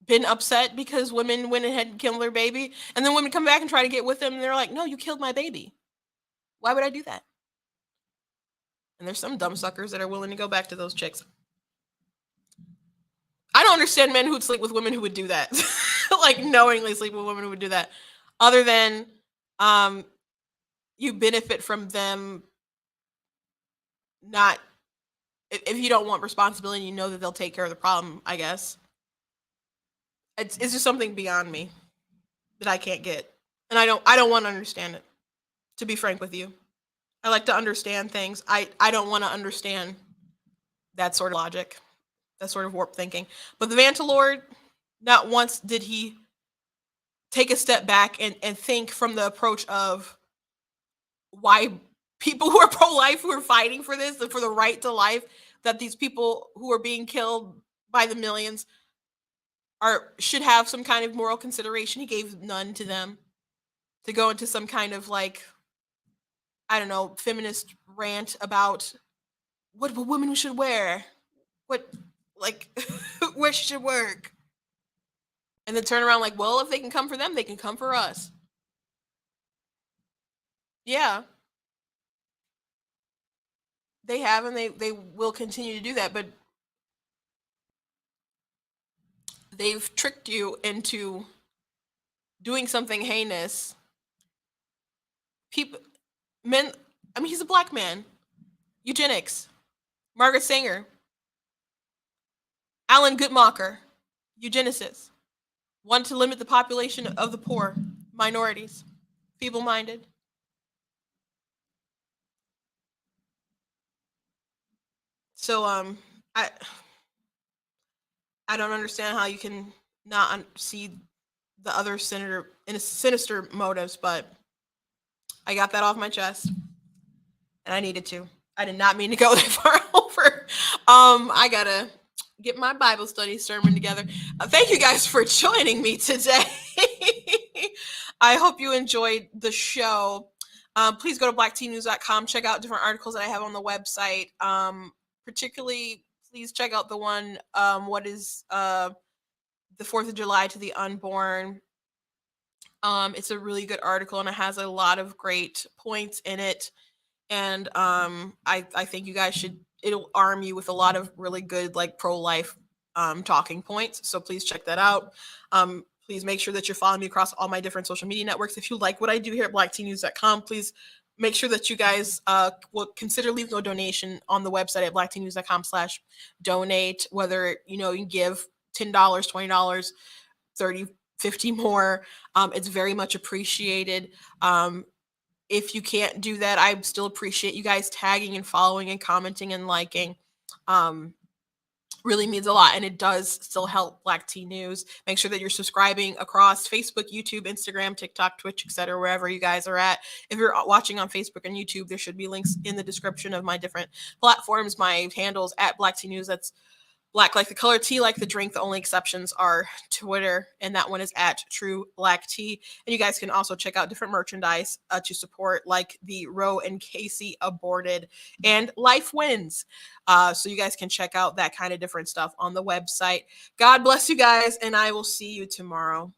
been upset because women went ahead and killed their baby, and then women come back and try to get with them, and they're like, no, you killed my baby. Why would I do that? And there's some dumb suckers that are willing to go back to those chicks. I don't understand men who'd sleep with women who would do that. Like, knowingly sleep with women who would do that. Other than you benefit from them not, if you don't want responsibility, you know that they'll take care of the problem, I guess. It's just something beyond me that I can't get. And I don't want to understand it, to be frank with you. I like to understand things. I don't want to understand that sort of logic, that sort of warped thinking. But the Vantalord, not once did he take a step back and think from the approach of why people who are pro-life, who are fighting for this, for the right to life, that these people who are being killed by the millions should have some kind of moral consideration. He gave none to them, to go into some kind of, like, I don't know, feminist rant about what women should wear, what, like, where she should work. And then turn around like, well, if they can come for them, they can come for us. Yeah. They have, and they will continue to do that, but they've tricked you into doing something heinous. Men, I mean, he's a black man. Eugenics. Margaret Sanger. Alan Guttmacher, eugenicists, want to limit the population of the poor, minorities, feeble-minded. So I don't understand how you can not see the other sinister motives, but I got that off my chest, and I needed to. I did not mean to go that far over. I gotta get my Bible study sermon together. Thank you guys for joining me today. I hope you enjoyed the show. Please go to blacktnews.com. Check out different articles that I have on the website. Particularly, please check out the one, what is the 4th of July to the unborn. It's a really good article, and it has a lot of great points in it. And I think you guys should, it'll arm you with a lot of really good, like, pro-life talking points. So please check that out. Please make sure that you're following me across all my different social media networks. If you like what I do here at blacktnews.com, please make sure that you guys will consider leaving a donation on the website at blacktnews.com/donate, whether, you can give $10, $20, 30, 50 more. It's very much appreciated. If you can't do that, I still appreciate you guys tagging and following and commenting and liking. Really means a lot, and it does still help Black T News. Make sure that you're subscribing across Facebook, YouTube, Instagram, TikTok, Twitch, etc., wherever you guys are at. If you're watching on Facebook and YouTube, there should be links in the description of my different platforms. My handles at Black T News. That's Black like the color, tea like the drink. The only exceptions are Twitter, and that one is at True Black Tea. And you guys can also check out different merchandise to support, like the Roe and Casey aborted and Life Wins. So you guys can check out that kind of different stuff on the website. God bless you guys, and I will see you tomorrow.